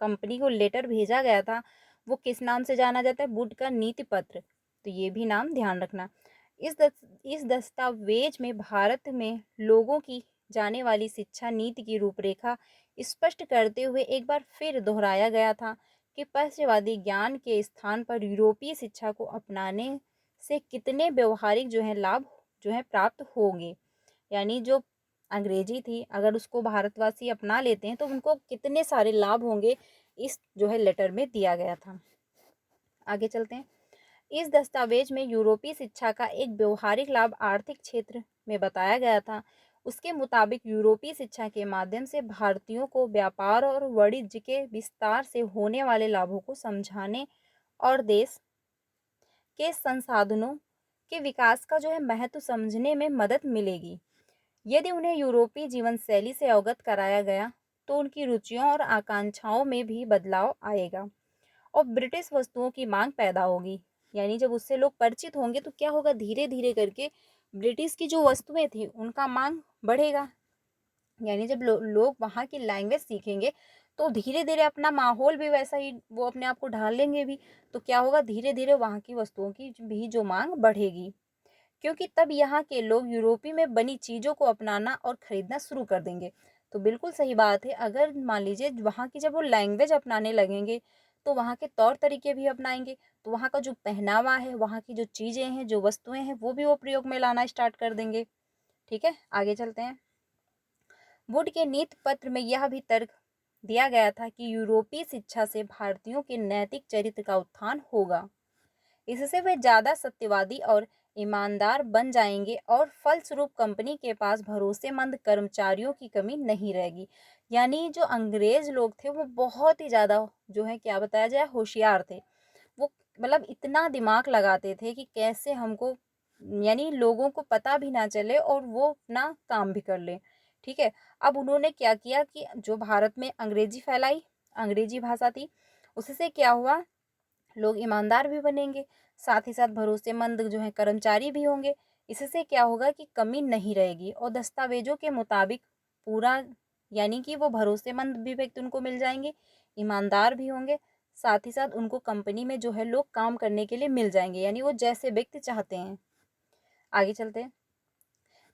Speaker 1: कंपनी को लेटर भेजा गया था वो किस नाम से जाना जाता है? बुट का नीति पत्र। तो ये भी नाम ध्यान रखना। इस दस्तावेज में भारत में लोगों की जाने वाली शिक्षा नीति की रूपरेखा स्पष्ट करते हुए एक बार फिर दोहराया गया था कि पश्चिमवादी ज्ञान के स्थान पर यूरोपीय शिक्षा को अपनाने से कितने व्यवहारिक लाभ प्राप्त होंगे। यानी जो अंग्रेजी थी, अगर उसको भारतवासी अपना लेते हैं तो उनको कितने सारे लाभ होंगे, इस जो है लेटर में दिया गया था। आगे चलते हैं। इस दस्तावेज में यूरोपीय शिक्षा का एक व्यवहारिक लाभ आर्थिक क्षेत्र में बताया गया था। उसके मुताबिक यूरोपीय शिक्षा के माध्यम से भारतीयों को व्यापार और वाणिज्य के विस्तार से होने वाले लाभों को समझाने और देश के संसाधनों के विकास का जो है महत्व समझने में मदद मिलेगी। यदि उन्हें यूरोपीय जीवन शैली से अवगत कराया गया तो उनकी रुचियों और आकांक्षाओं में भी बदलाव आएगा और ब्रिटिश वस्तुओं की मांग पैदा होगी। यानी जब उससे लोग परिचित होंगे तो क्या होगा, धीरे धीरे करके ब्रिटिश की जो वस्तुएं थी उनका मांग बढ़ेगा। यानी जब लोग वहाँ की लैंग्वेज सीखेंगे तो धीरे धीरे अपना माहौल भी वैसा ही वो अपने आप को ढाल लेंगे भी, तो क्या होगा, धीरे धीरे वहाँ की वस्तुओं की भी जो मांग बढ़ेगी, क्योंकि तब यहाँ के लोग यूरोपी में बनी चीज़ों को अपनाना और खरीदना शुरू कर देंगे। तो बिल्कुल सही बात है, अगर मान लीजिए वहाँ की जब वो लैंग्वेज अपनाने लगेंगे तो वहाँ के तौर तरीके भी अपनाएंगे, तो वहाँ का जो पहनावा है, वहाँ की जो चीज़ें हैं, जो वस्तुएं हैं, वो भी वो प्रयोग में लाना स्टार्ट कर देंगे। ठीक है, आगे चलते हैं। वुड के नीति पत्र में यह भी तर्क दिया गया था कि यूरोपीय शिक्षा से भारतीयों के नैतिक चरित्र का उत्थान होगा। इससे वे ज़्यादा सत्यवादी और ईमानदार बन जाएंगे और फलस्वरूप कंपनी के पास भरोसेमंद कर्मचारियों की कमी नहीं रहेगी। यानी जो अंग्रेज लोग थे वो बहुत ही ज़्यादा जो है क्या बताया जाए होशियार थे। वो मतलब इतना दिमाग लगाते थे कि कैसे हमको, यानी लोगों को पता भी ना चले और वो अपना काम भी कर ले। ठीक है, अब उन्होंने क्या किया कि जो भारत में अंग्रेजी फैलाई, अंग्रेजी भाषा थी, उससे क्या हुआ, लोग ईमानदार भी बनेंगे, साथ ही साथ भरोसेमंद जो है कर्मचारी भी होंगे। इससे क्या होगा कि कमी नहीं रहेगी और दस्तावेजों के मुताबिक पूरा, यानी कि वो भरोसेमंद भी व्यक्ति उनको मिल जाएंगे, ईमानदार भी होंगे, साथ ही साथ उनको कंपनी में जो है लोग काम करने के लिए मिल जाएंगे, यानी वो जैसे व्यक्ति चाहते हैं। आगे चलते हैं।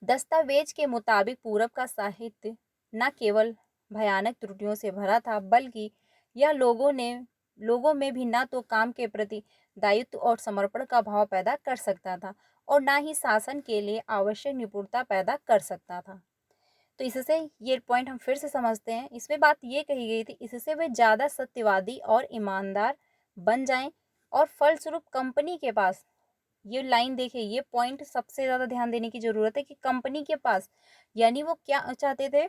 Speaker 1: दस्तावेज के मुताबिक पूरब का साहित्य न केवल भयानक त्रुटियों से भरा था, बल्कि यह लोगों में भी न तो काम के प्रति दायित्व और समर्पण का भाव पैदा कर सकता था और न ही शासन के लिए आवश्यक निपुणता पैदा कर सकता था। तो इससे ये पॉइंट हम फिर से समझते हैं। इसमें बात ये कही गई थी, इससे वे ज़्यादा सत्यवादी और ईमानदार बन जाएं और फलस्वरूप कंपनी के पास, ये लाइन देखिए, ये पॉइंट सबसे ज़्यादा ध्यान देने की ज़रूरत है कि कंपनी के पास, यानी वो क्या चाहते थे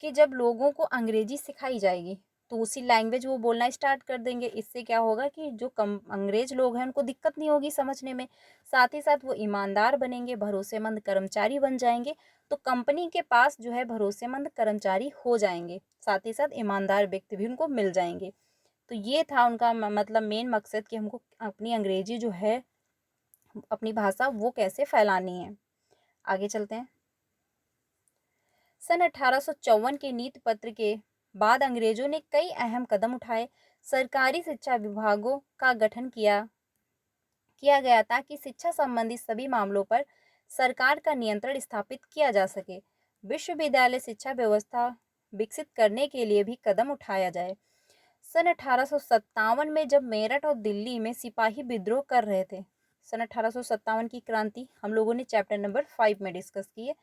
Speaker 1: कि जब लोगों को अंग्रेजी सिखाई जाएगी तो उसी लैंग्वेज वो बोलना स्टार्ट कर देंगे। इससे क्या होगा कि जो कम अंग्रेज लोग हैं उनको दिक्कत नहीं होगी समझने में, साथ ही साथ वो ईमानदार बनेंगे, भरोसेमंद कर्मचारी बन जाएंगे, तो कंपनी के पास जो है भरोसेमंद कर्मचारी हो जाएंगे, साथ ही साथ ईमानदार व्यक्ति भी उनको मिल जाएंगे। तो ये था उनका मतलब मेन मकसद कि हमको अपनी अंग्रेजी जो है, अपनी भाषा वो कैसे फैलानी है। आगे चलते हैं। सन 1854 के नीति पत्र के बाद अंग्रेजों ने कई अहम कदम उठाए। सरकारी शिक्षा विभागों का गठन किया गया ताकि शिक्षा संबंधी सभी मामलों पर सरकार का नियंत्रण स्थापित किया जा सके। विश्वविद्यालय शिक्षा व्यवस्था विकसित करने के लिए भी कदम उठाया जाए। सन 1857 में जब मेरठ और दिल्ली में सिपाही विद्रोह कर रहे थे, सन 1857 की क्रांति हम लोगों ने चैप्टर नंबर 5 में डिस्कस की है,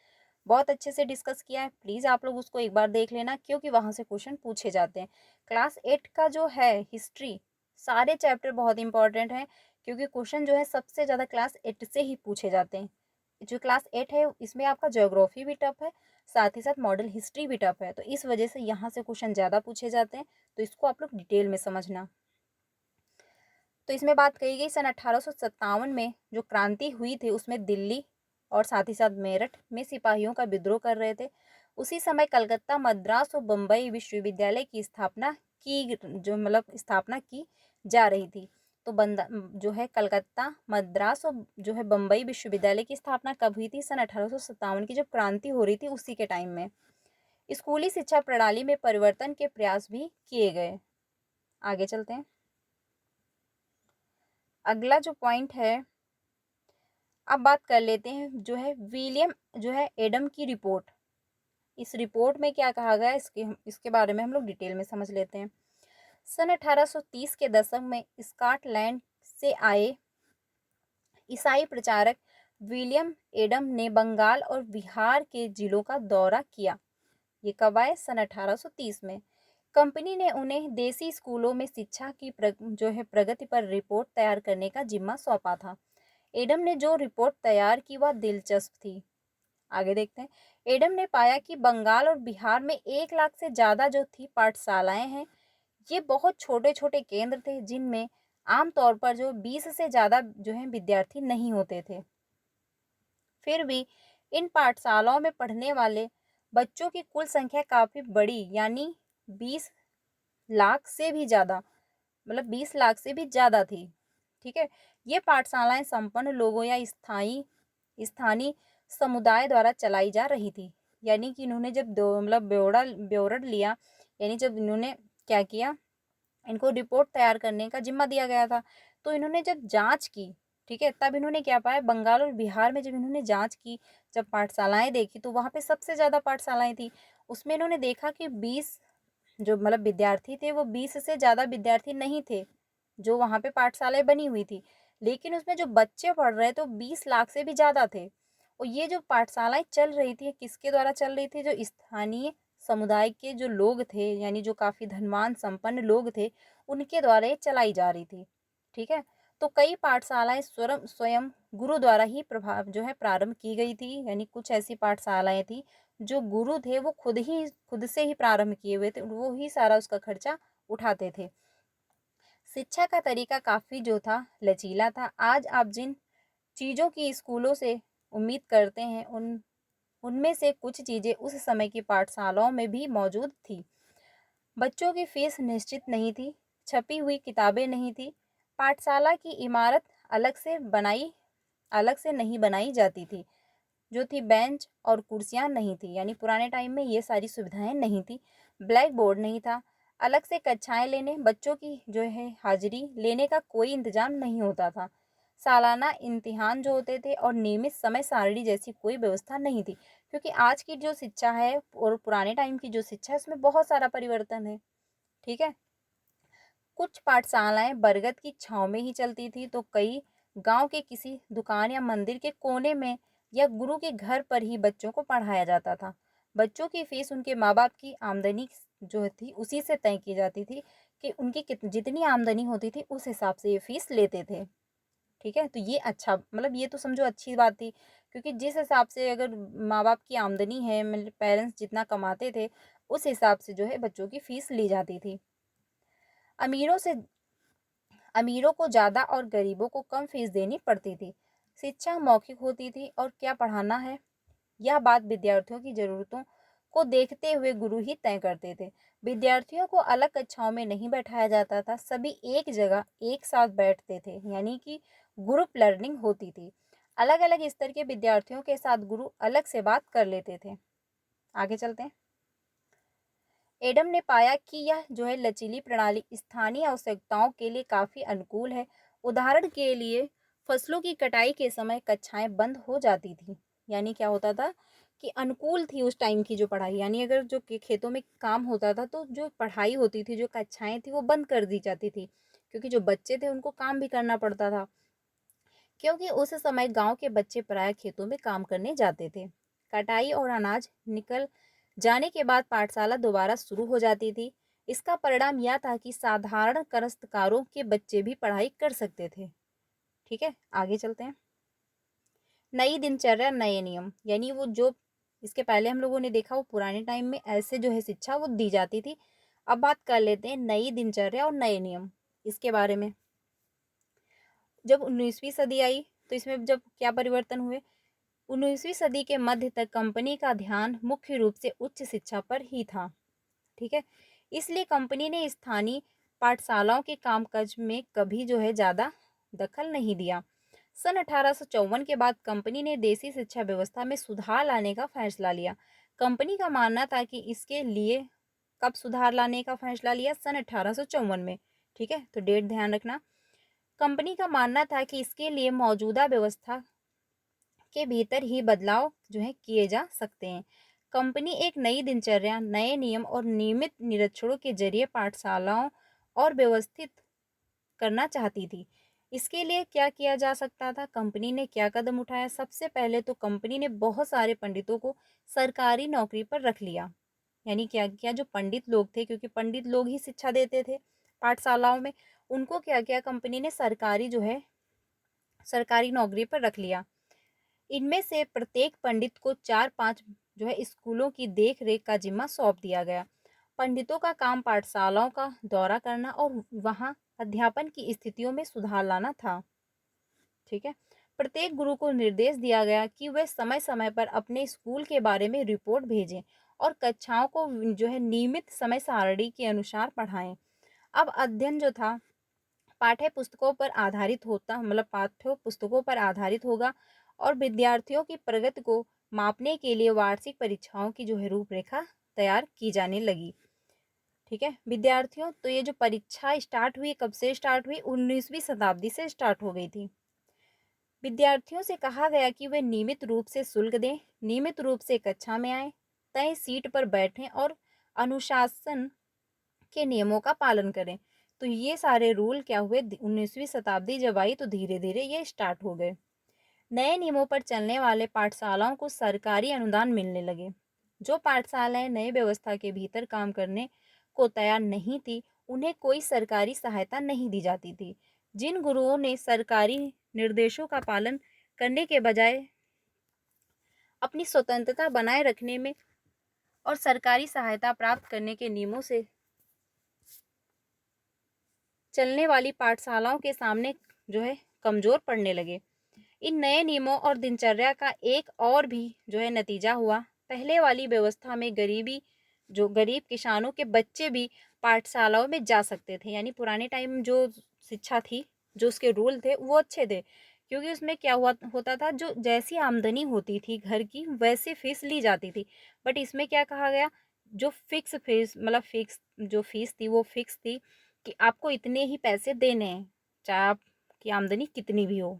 Speaker 1: बहुत अच्छे से डिस्कस किया है। प्लीज़ आप लोग उसको एक बार देख लेना, क्योंकि वहाँ से क्वेश्चन पूछे जाते हैं। क्लास 8 का जो है हिस्ट्री, सारे चैप्टर बहुत इंपॉर्टेंट हैं, क्योंकि क्वेश्चन जो है सबसे ज़्यादा क्लास 8 से ही पूछे जाते हैं। जो क्लास 8 है इसमें आपका ज्योग्राफी भी टफ है, साथ ही साथ मॉडल हिस्ट्री भी टफ है, तो इस वजह से यहाँ से क्वेश्चन ज़्यादा पूछे जाते हैं, तो इसको आप लोग डिटेल में समझना। तो इसमें बात कही गई सन 1857 में जो क्रांति हुई थी उसमें दिल्ली और साथ ही साथ मेरठ में सिपाहियों का विद्रोह कर रहे थे। उसी समय कलकत्ता, मद्रास और बम्बई विश्वविद्यालय की स्थापना की जा रही थी। तो बंदा जो है कलकत्ता, मद्रास और जो है बम्बई विश्वविद्यालय की स्थापना कब हुई थी? सन 1857 की जब क्रांति हो रही थी उसी के टाइम में। स्कूली शिक्षा प्रणाली में परिवर्तन के प्रयास भी किए गए। आगे चलते हैं। अगला जो पॉइंट है, अब बात कर लेते हैं जो है विलियम जो है एडम की रिपोर्ट। इस रिपोर्ट में क्या कहा गया इसके बारे में हम लोग डिटेल में समझ लेते हैं। सन 1830 के दशक में स्कॉटलैंड से आए ईसाई प्रचारक विलियम एडम ने बंगाल और बिहार के जिलों का दौरा किया। ये कब आए? सन 1830 में। कंपनी ने उन्हें देसी स्कूलों में शिक्षा की प्रगति पर रिपोर्ट तैयार करने का जिम्मा सौंपा था। एडम ने जो रिपोर्ट तैयार की वह दिलचस्प थी। आगे देखते हैं। एडम ने पाया कि बंगाल और बिहार में 1 लाख से ज़्यादा जो थी पाठशालाएं हैं, ये बहुत छोटे छोटे केंद्र थे जिनमें आमतौर पर जो 20 से ज़्यादा जो है विद्यार्थी नहीं होते थे। फिर भी इन पाठशालाओं में पढ़ने वाले बच्चों की कुल संख्या काफ़ी बड़ी, यानी 20 लाख से भी ज़्यादा, मतलब 20 लाख से भी ज़्यादा थी। ठीक है। ये पाठशालाएं संपन्न लोगों या स्थानीय समुदाय द्वारा चलाई जा रही थी। यानी कि इन्होंने जब दो मतलब ब्यौरा लिया, यानी जब इन्होंने क्या किया, इनको रिपोर्ट तैयार करने का जिम्मा दिया गया था, तो इन्होंने जब जांच की, ठीक है, तब इन्होंने क्या पाया, बंगाल और बिहार में जब इन्होंने जांच की, जब पाठशालाएं देखी, तो वहाँ पे सबसे ज़्यादा पाठशालाएं थी। उसमें इन्होंने देखा कि 20 जो मतलब विद्यार्थी थे, वो 20 से ज़्यादा विद्यार्थी नहीं थे जो वहाँ पे पाठशालाएं बनी हुई थी, लेकिन उसमें जो बच्चे पढ़ रहे तो 20 लाख से भी ज़्यादा थे। और ये जो पाठशालाएं चल रही थी, किसके द्वारा चल रही थी? जो स्थानीय समुदाय के जो लोग थे, यानी जो काफ़ी धनवान संपन्न लोग थे, उनके द्वारा ये चलाई जा रही थी। ठीक है। तो कई पाठशालाएं स्वयं स्वयं गुरु द्वारा ही प्रारंभ की गई थी। यानी कुछ ऐसी पाठशालाएं थी जो गुरु थे वो खुद से ही प्रारंभ किए हुए थे, वो ही सारा उसका खर्चा उठाते थे। शिक्षा का तरीका काफ़ी जो था लचीला था। आज आप जिन चीज़ों की स्कूलों से उम्मीद करते हैं, उनमें से कुछ चीज़ें उस समय की पाठशालाओं में भी मौजूद थी। बच्चों की फीस निश्चित नहीं थी, छपी हुई किताबें नहीं थी, पाठशाला की इमारत अलग से नहीं बनाई जाती थी, जो थी बेंच और कुर्सियां नहीं थी, यानी पुराने टाइम में ये सारी सुविधाएं नहीं थी। ब्लैक बोर्ड नहीं था, अलग से कक्षाएं लेने, बच्चों की जो है हाजिरी लेने का कोई इंतजाम नहीं होता था। सालाना इम्तिहान जो होते थे और नियमित समय सारणी जैसी कोई व्यवस्था नहीं थी, क्योंकि आज की जो शिक्षा है और पुराने टाइम की जो शिक्षा है उसमें बहुत सारा परिवर्तन है। ठीक है। कुछ पाठशालाएं बरगद की छांव में ही चलती थी, तो कई गांव के किसी दुकान या मंदिर के कोने में या गुरु के घर पर ही बच्चों को पढ़ाया जाता था। बच्चों की फीस उनके माँ बाप की आमदनी जो थी उसी से तय की जाती थी, कि उनकी जितनी आमदनी होती थी उस हिसाब से ये फीस लेते थे। ठीक है। तो ये अच्छा, मतलब ये तो समझो अच्छी बात थी, क्योंकि जिस हिसाब से अगर माँ बाप की आमदनी है, मतलब पेरेंट्स जितना कमाते थे, उस हिसाब से जो है बच्चों की फीस ली जाती थी। अमीरों से अमीरों को ज़्यादा और गरीबों को कम फीस देनी पड़ती थी। शिक्षा मौखिक होती थी और क्या पढ़ाना है, यह बात विद्यार्थियों की ज़रूरतों को देखते हुए गुरु ही तय करते थे। विद्यार्थियों को अलग कक्षाओं में नहीं बैठाया जाता था, सभी एक जगह एक साथ बैठते थे, यानी कि ग्रुप लर्निंग होती थी। अलग अलग स्तर के विद्यार्थियों के साथ गुरु अलग से बात कर लेते थे। आगे चलते हैं। एडम ने पाया कि यह जो है लचीली प्रणाली स्थानीय आवश्यकताओं के लिए काफ़ी अनुकूल है। उदाहरण के लिए फसलों की कटाई के समय कक्षाएं बंद हो जाती थी। यानी क्या होता था कि अनुकूल थी उस टाइम की जो पढ़ाई, यानी अगर जो खेतों में काम होता था तो जो पढ़ाई होती थी, जो कक्षाएं थी, वो बंद कर दी जाती थी, क्योंकि जो बच्चे थे उनको काम भी करना पड़ता था, क्योंकि उस समय गांव के बच्चे प्राय खेतों में काम करने जाते थे। कटाई और अनाज निकल जाने के बाद पाठशाला दोबारा शुरू हो जाती थी। इसका परिणाम यह था कि साधारण काश्तकारों के बच्चे भी पढ़ाई कर सकते थे। ठीक है। आगे चलते हैं। नई दिनचर्या, नए नियम, यानी वो जो इसके पहले हम लोगों ने देखा, वो पुराने टाइम में ऐसे जो है शिक्षा वो दी जाती थी। अब बात कर लेते हैं नई दिनचर्या और नए नियम इसके बारे में। जब 19वीं सदी आई तो इसमें जब क्या परिवर्तन हुए, 19वीं सदी के मध्य तक कंपनी का ध्यान मुख्य रूप से उच्च शिक्षा पर ही था। ठीक है। इसलिए कंपनी ने स्थानीय पाठशालाओं के कामकाज में कभी जो है ज़्यादा दखल नहीं दिया। सन 1854 के बाद कंपनी ने देसी शिक्षा व्यवस्था में सुधार लाने का फैसला लिया। कंपनी का मानना था कि इसके लिए कब सुधार लाने का फैसला लिया? सन 1854 में। ठीक है। तो डेट ध्यान रखना। कंपनी का मानना था कि इसके लिए मौजूदा व्यवस्था के भीतर ही बदलाव जो है किए जा सकते हैं। कंपनी एक नई दिनचर्या, नए नियम और नियमित निरीक्षणों के जरिए पाठशालाओं और व्यवस्थित करना चाहती थी। इसके लिए क्या किया जा सकता था, कंपनी ने क्या कदम उठाया? सबसे पहले तो कंपनी ने बहुत सारे पंडितों को सरकारी नौकरी पर रख लिया। यानी क्या किया, जो पंडित लोग थे, क्योंकि पंडित लोग ही शिक्षा देते थे पाठशालाओं में, उनको क्या किया कंपनी ने, सरकारी नौकरी पर रख लिया। इनमें से प्रत्येक पंडित को 4-5 स्कूलों की देख रेख का जिम्मा सौंप दिया गया। पंडितों का काम पाठशालाओं का दौरा करना और वहां अध्यापन की स्थितियों में सुधार लाना था। ठीक है। प्रत्येक गुरु को निर्देश दिया गया कि वे समय समय पर अपने स्कूल के बारे में रिपोर्ट भेजें और कक्षाओं को नियमित समय सारणी के अनुसार पढ़ाएं। अब अध्ययन जो था पाठ्य पुस्तकों पर आधारित होता, मतलब पाठ्य पुस्तकों पर आधारित होगा, और विद्यार्थियों की प्रगति को मापने के लिए वार्षिक परीक्षाओं की रूपरेखा तैयार की जाने लगी। ठीक है विद्यार्थियों, तो ये जो परीक्षा स्टार्ट हुई, कब से स्टार्ट हुई? 19वीं शताब्दी से स्टार्ट हो गई थी। विद्यार्थियों से कहा गया कि वे नियमित रूप से शुल्क दें, नियमित रूप से कक्षा में आए, तय सीट पर बैठें और अनुशासन के नियमों का पालन करें। तो ये सारे रूल क्या हुए, 19वीं शताब्दी जब आई तो धीरे धीरे ये स्टार्ट हो गए। नए नियमों पर चलने वाले पाठशालाओं को सरकारी अनुदान मिलने लगे। जो पाठशालाएं नए व्यवस्था के भीतर काम करने को तैयार नहीं थी, उन्हें कोई सरकारी सहायता नहीं दी जाती थी। जिन गुरुओं ने सरकारी निर्देशों का पालन करने के बजाय अपनी स्वतंत्रता बनाए रखने में और सरकारी सहायता प्राप्त करने के नियमों से चलने वाली पाठशालाओं के सामने कमजोर पड़ने लगे। इन नए नियमों और दिनचर्या का एक और भी नतीजा हुआ। पहले वाली व्यवस्था में गरीब किसानों के बच्चे भी पाठशालाओं में जा सकते थे। यानी पुराने टाइम जो शिक्षा थी, जो उसके रूल थे, वो अच्छे थे, क्योंकि उसमें क्या हुआ होता था, जो जैसी आमदनी होती थी घर की वैसी फीस ली जाती थी। बट इसमें क्या कहा गया, जो फिक्स फीस, मतलब फिक्स जो फीस थी वो फिक्स थी कि आपको इतने ही पैसे देने हैं, चाहे आपकी आमदनी कितनी भी हो।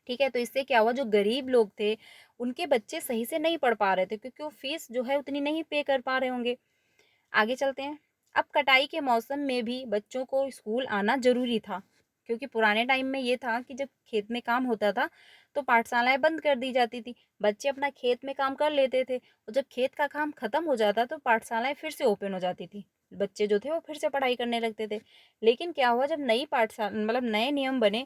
Speaker 1: ठीक है, तो इससे क्या हुआ, जो गरीब लोग थे उनके बच्चे सही से नहीं पढ़ पा रहे थे, क्योंकि वो फीस उतनी नहीं पे कर पा रहे होंगे। आगे चलते हैं। अब कटाई के मौसम में भी बच्चों को स्कूल आना जरूरी था, क्योंकि पुराने टाइम में ये था कि जब खेत में काम होता था तो पाठशालाएं बंद कर दी जाती थी, बच्चे अपना खेत में काम कर लेते थे, और जब खेत का काम खत्म हो जाता तो पाठशालाएं फिर से ओपन हो जाती थी, बच्चे जो थे वो फिर से पढ़ाई करने लगते थे। लेकिन क्या हुआ, जब नई पाठशाला, मतलब नए नियम बने,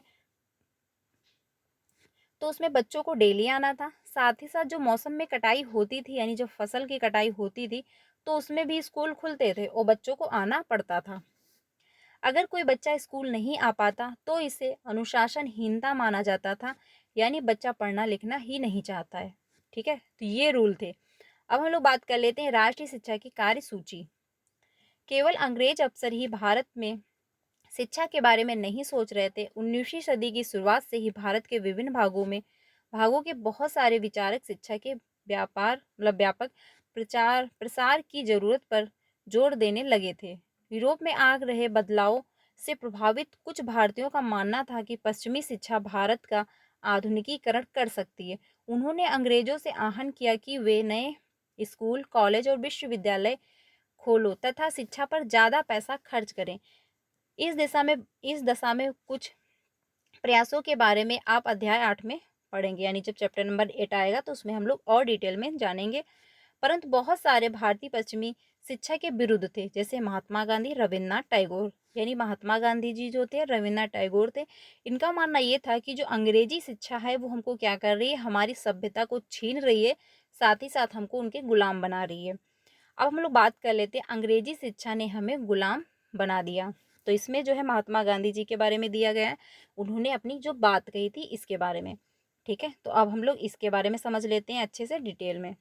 Speaker 1: तो उसमें बच्चों को डेली आना था। साथ ही साथ जो मौसम में कटाई होती थी, यानी जब फसल की कटाई होती थी, तो उसमें भी स्कूल खुलते थे और बच्चों को आना पड़ता था। अगर कोई बच्चा स्कूल नहीं आ पाता तो इसे अनुशासनहीनता माना जाता था, यानी बच्चा पढ़ना लिखना ही नहीं चाहता है। ठीक है, तो ये रूल थे। अब हम लोग बात कर लेते हैं राष्ट्रीय शिक्षा की कार्यसूची। केवल अंग्रेज अफसर ही भारत में शिक्षा के बारे में नहीं सोच रहे थे। 19वीं सदी की शुरुआत से ही भारत के विभिन्न भागों के बहुत सारे विचारक शिक्षा के व्यापक प्रचार प्रसार की जरूरत पर जोर देने लगे थे। यूरोप में आ रहे बदलाव से प्रभावित कुछ भारतीयों का मानना था कि पश्चिमी शिक्षा भारत का आधुनिकीकरण कर सकती है। उन्होंने अंग्रेजों से आहवान किया कि वे नए स्कूल, कॉलेज और विश्वविद्यालय खोलो तथा शिक्षा पर ज़्यादा पैसा खर्च करें। इस दशा में कुछ प्रयासों के बारे में आप अध्याय 8 में पढ़ेंगे, यानी जब चैप्टर नंबर 8 आएगा तो उसमें हम लोग और डिटेल में जानेंगे। परंतु बहुत सारे भारतीय पश्चिमी शिक्षा के विरुद्ध थे, जैसे महात्मा गांधी, रविन्द्रनाथ टैगोर। यानी महात्मा गांधी जी जो थे, रविन्द्रनाथ टैगोर थे, इनका मानना ये था कि जो अंग्रेजी शिक्षा है वो हमको क्या कर रही है, हमारी सभ्यता को छीन रही है, साथ ही साथ हमको उनके गुलाम बना रही है। अब हम लोग बात कर लेते हैं, अंग्रेजी शिक्षा ने हमें गुलाम बना दिया। तो इसमें महात्मा गांधी जी के बारे में दिया गया है, उन्होंने अपनी जो बात कही थी इसके बारे में। ठीक है, तो अब हम लोग इसके बारे में समझ लेते हैं अच्छे से डिटेल में।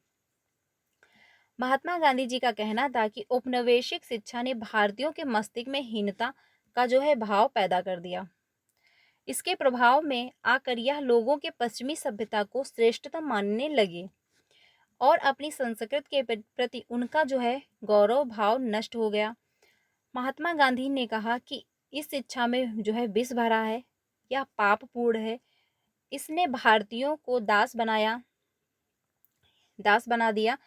Speaker 1: महात्मा गांधी जी का कहना था कि औपनिवेशिक शिक्षा ने भारतीयों के मस्तिष्क में हीनता का भाव पैदा कर दिया। इसके प्रभाव में आकर यह लोगों के पश्चिमी सभ्यता को श्रेष्ठतम मानने लगे और अपनी संस्कृति के प्रति उनका गौरव भाव नष्ट हो गया। महात्मा गांधी ने कहा कि इस शिक्षा में विष भरा है, यह पापपूर्ण है, इसने भारतीयों को दास बना दिया,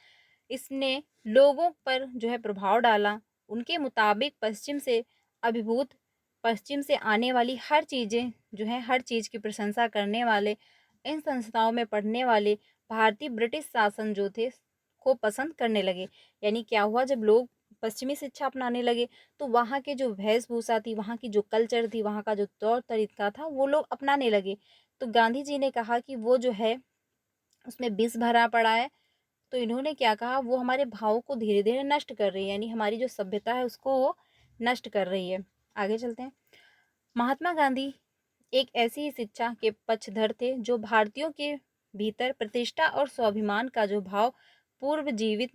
Speaker 1: इसने लोगों पर प्रभाव डाला। उनके मुताबिक पश्चिम से अभिभूत पश्चिम से आने वाली हर चीज़ें जो है, हर चीज़ की प्रशंसा करने वाले, इन संस्थाओं में पढ़ने वाले भारतीय ब्रिटिश शासन जो थे को पसंद करने लगे। यानी क्या हुआ, जब लोग पश्चिमी शिक्षा अपनाने लगे तो वहाँ के जो वेशभूषा थी, वहाँ की जो कल्चर थी, वहाँ का जो तौर तरीका था, वो लोग अपनाने लगे। तो गांधी जी ने कहा कि वो जो है उसमें विष भरा पड़ा है। तो इन्होंने क्या कहा, वो हमारे भावों को धीरे धीरे नष्ट कर रही है, यानी हमारी जो सभ्यता है उसको वो नष्ट कर रही है। आगे चलते हैं। महात्मा गांधी एक ऐसी ही शिक्षा के पक्षधर थे जो भारतीयों के भीतर प्रतिष्ठा और स्वाभिमान का जो भाव पूर्व जीवित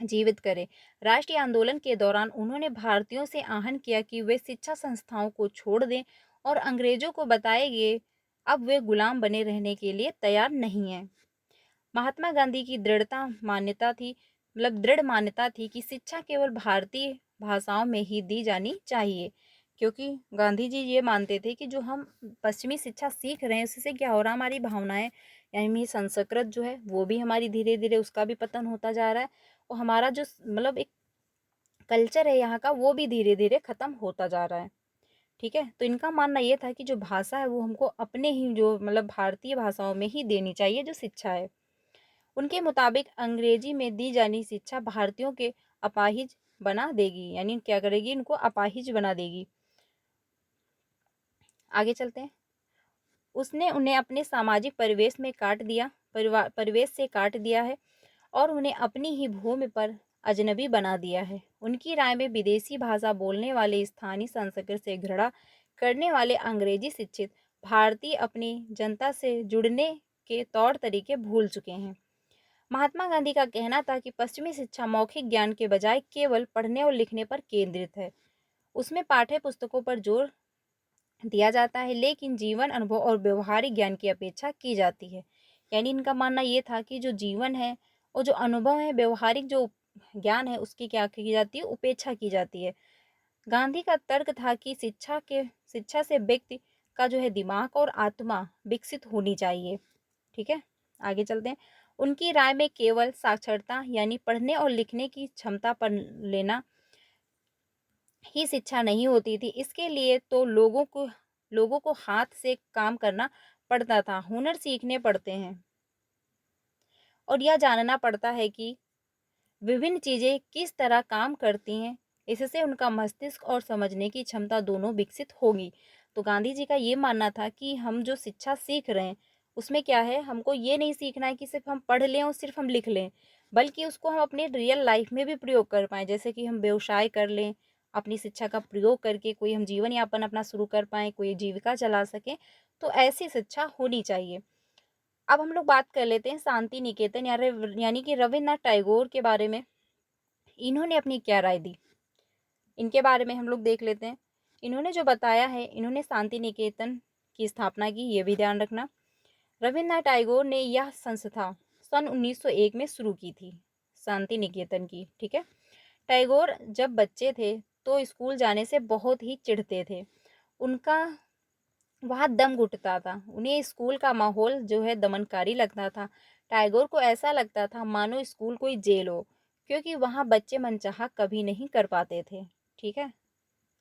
Speaker 1: जीवित करे। राष्ट्रीय आंदोलन के दौरान उन्होंने भारतीयों से आहन किया कि वे शिक्षा संस्थाओं को छोड़ दें और अंग्रेजों को बताएंगे अब वे गुलाम बने रहने के लिए तैयार नहीं हैं। महात्मा गांधी की दृढ़ मान्यता थी कि शिक्षा केवल भारतीय भाषाओं में ही दी जानी चाहिए, क्योंकि गांधी जी ये मानते थे कि जो हम पश्चिमी शिक्षा सीख रहे हैं उससे क्या हो रहा है, हमारी भावनाएं यानी संस्कृत जो है वो भी हमारी धीरे धीरे उसका भी पतन होता जा रहा है, और हमारा जो मतलब एक कल्चर है यहाँ का वो भी धीरे धीरे खत्म होता जा रहा है। ठीक है, तो इनका मानना ये था कि जो भाषा है वो हमको अपने ही जो मतलब भारतीय भाषाओं में ही देनी चाहिए जो शिक्षा है। उनके मुताबिक अंग्रेजी में दी जानी शिक्षा भारतीयों के अपाहिज बना देगी, यानी क्या करेगी, इनको अपाहिज बना देगी। आगे चलते हैं। उसने उन्हें अपने सामाजिक परिवेश में काट दिया, परिवेश से काट दिया है और उन्हें अपनी ही भूमि पर अजनबी बना दिया है। उनकी राय में विदेशी भाषा बोलने वाले, स्थानीय संस्कृति से घृणा करने वाले अंग्रेजी शिक्षित भारतीय अपनी जनता से जुड़ने के तौर तरीके भूल चुके हैं। महात्मा गांधी का कहना था कि पश्चिमी शिक्षा मौखिक ज्ञान के बजाय केवल पढ़ने और लिखने पर केंद्रित है। उसमें पाठ्य पुस्तकों पर जोर दिया जाता है, लेकिन जीवन अनुभव और व्यवहारिक ज्ञान की अपेक्षा की जाती है। यानी इनका मानना ये था कि जो जीवन है और जो अनुभव है, व्यवहारिक जो ज्ञान है, उसकी क्या की जाती है, उपेक्षा की जाती है। गांधी का तर्क था कि शिक्षा से व्यक्ति का जो है दिमाग और आत्मा विकसित होनी चाहिए। ठीक है, आगे चलते हैं। उनकी राय में केवल साक्षरता यानी पढ़ने और लिखने की क्षमता पर लेना ही शिक्षा नहीं होती थी। इसके लिए तो लोगों को हाथ से काम करना पड़ता था, हुनर सीखने पड़ते हैं और यह जानना पड़ता है कि विभिन्न चीजें किस तरह काम करती हैं। इससे उनका मस्तिष्क और समझने की क्षमता दोनों विकसित होगी। तो गांधी जी का ये मानना था कि हम जो शिक्षा सीख रहे हैं उसमें क्या है, हमको ये नहीं सीखना है कि सिर्फ हम पढ़ लें और सिर्फ हम लिख लें, बल्कि उसको हम अपने रियल लाइफ में भी प्रयोग कर पाएँ। जैसे कि हम व्यवसाय कर लें, अपनी शिक्षा का प्रयोग करके कोई हम जीवन यापन अपना शुरू कर पाएँ, कोई जीविका चला सकें। तो ऐसी शिक्षा होनी चाहिए। अब हम लोग बात कर लेते हैं शांति निकेतन यानी कि रविन्द्रनाथ टैगोर के बारे में। इन्होंने अपनी क्या राय दी, इनके बारे में हम लोग देख लेते हैं। इन्होंने जो बताया है, इन्होंने शांति निकेतन की स्थापना की, ये भी ध्यान रखना। रविन्द्रनाथ टैगोर ने यह संस्था सन 1901 में शुरू की थी, शांति निकेतन की। ठीक है, टैगोर जब बच्चे थे तो स्कूल जाने से बहुत ही चिढ़ते थे। उनका वहाँ दम घुटता था, उन्हें स्कूल का माहौल जो है दमनकारी लगता था। टैगोर को ऐसा लगता था मानो स्कूल कोई जेल हो, क्योंकि वहाँ बच्चे मनचाहा कभी नहीं कर पाते थे। ठीक है,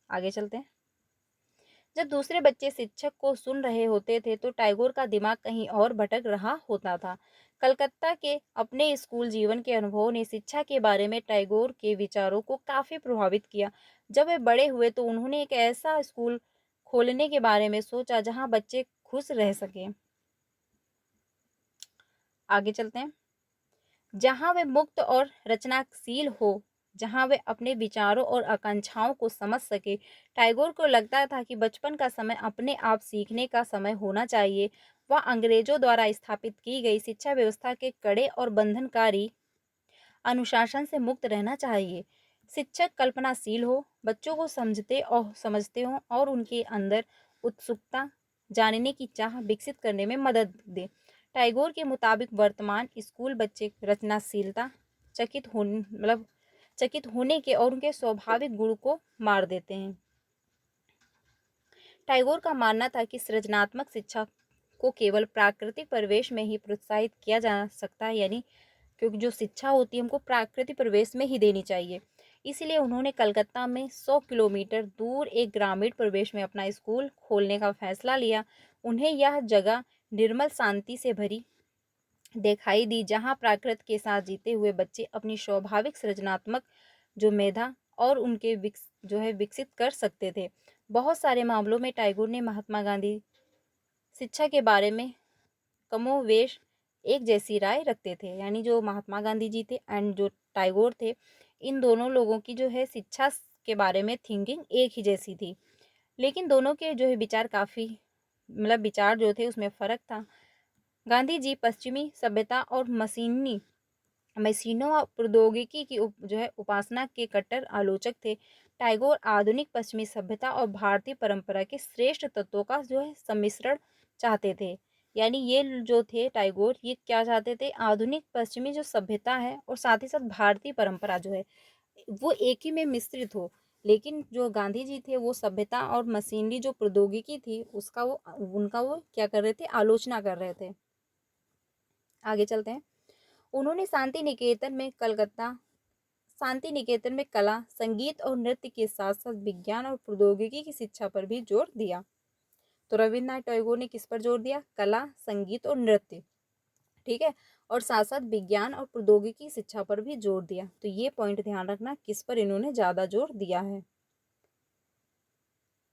Speaker 1: आगे चलते हैं। जब दूसरे बच्चे शिक्षक को सुन रहे होते थे तो टैगोर का दिमाग कहीं और भटक रहा होता था। कलकत्ता के अपने स्कूल जीवन के अनुभवों ने शिक्षा के बारे में टैगोर के विचारों को काफी प्रभावित किया। जब वे बड़े हुए तो उन्होंने एक ऐसा स्कूल खोलने के बारे में सोचा जहां बच्चे खुश रह सकें। आगे चलते हैं। जहां वे मुक्त और रचनाशील हो, जहां वे अपने विचारों और आकांक्षाओं को समझ सके। टैगोर को लगता था कि बचपन का समय अपने आप सीखने का समय होना चाहिए। वह अंग्रेजों द्वारा स्थापित की गई शिक्षा व्यवस्था के कड़े और बंधनकारी अनुशासन से मुक्त रहना चाहिए। शिक्षक कल्पनाशील हो, बच्चों को समझते हो और उनके अंदर उत्सुकता, जानने की चाह विकसित करने में मदद दे। टैगोर के मुताबिक वर्तमान स्कूल बच्चे रचनाशीलता, चकित होने के और उनके स्वाभाविक गुण को मार देते हैं। टैगोर का मानना था कि सृजनात्मक शिक्षा को केवल प्राकृतिक परिवेश में ही प्रोत्साहित किया जा सकता है, यानी क्योंकि जो शिक्षा होती है हमको प्राकृतिक परिवेश में ही देनी चाहिए। इसीलिए उन्होंने कलकत्ता में 100 किलोमीटर दूर एक ग्रामीण प्रदेश में अपना स्कूल खोलने का फैसला लिया। उन्हें यह जगह निर्मल शांति से भरी दिखाई दी, जहाँ प्रकृति के साथ जीते हुए बच्चे अपनी स्वाभाविक सृजनात्मक जो मेधा और उनके विकसित कर सकते थे। बहुत सारे मामलों में टैगोर ने महात्मा गांधी शिक्षा के बारे में कमोवेश एक जैसी राय रखते थे। यानी जो महात्मा गांधी जी थे एंड जो टैगोर थे, इन दोनों लोगों की जो है शिक्षा के बारे में थिंकिंग एक ही जैसी थी। लेकिन दोनों के जो है विचार काफ़ी विचार जो थे उसमें फ़र्क था। गांधी जी पश्चिमी सभ्यता और मशीनों और प्रौद्योगिकी की उपासना के कट्टर आलोचक थे। टैगोर आधुनिक पश्चिमी सभ्यता और भारतीय परंपरा के श्रेष्ठ तत्वों का सम्मिश्रण चाहते थे। यानी ये जो थे टैगोर, ये क्या चाहते थे, आधुनिक पश्चिमी जो सभ्यता है और साथ ही साथ भारतीय परंपरा जो है वो एक ही में मिश्रित हो। लेकिन जो गांधी जी थे वो सभ्यता और मशीनरी जो प्रौद्योगिकी थी उसका उनका क्या कर रहे थे, आलोचना कर रहे थे। आगे चलते हैं। उन्होंने शांति निकेतन में कला, संगीत और नृत्य के साथ साथ विज्ञान और प्रौद्योगिकी की शिक्षा पर भी जोर दिया। तो रविन्द्रनाथ टैगोर ने किस पर जोर दिया, कला, संगीत और नृत्य, ठीक है, और साथ साथ विज्ञान और प्रौद्योगिकी की शिक्षा पर भी जोर दिया। तो ये पॉइंट ध्यान रखना किस पर इन्होंने ज़्यादा जोर दिया है।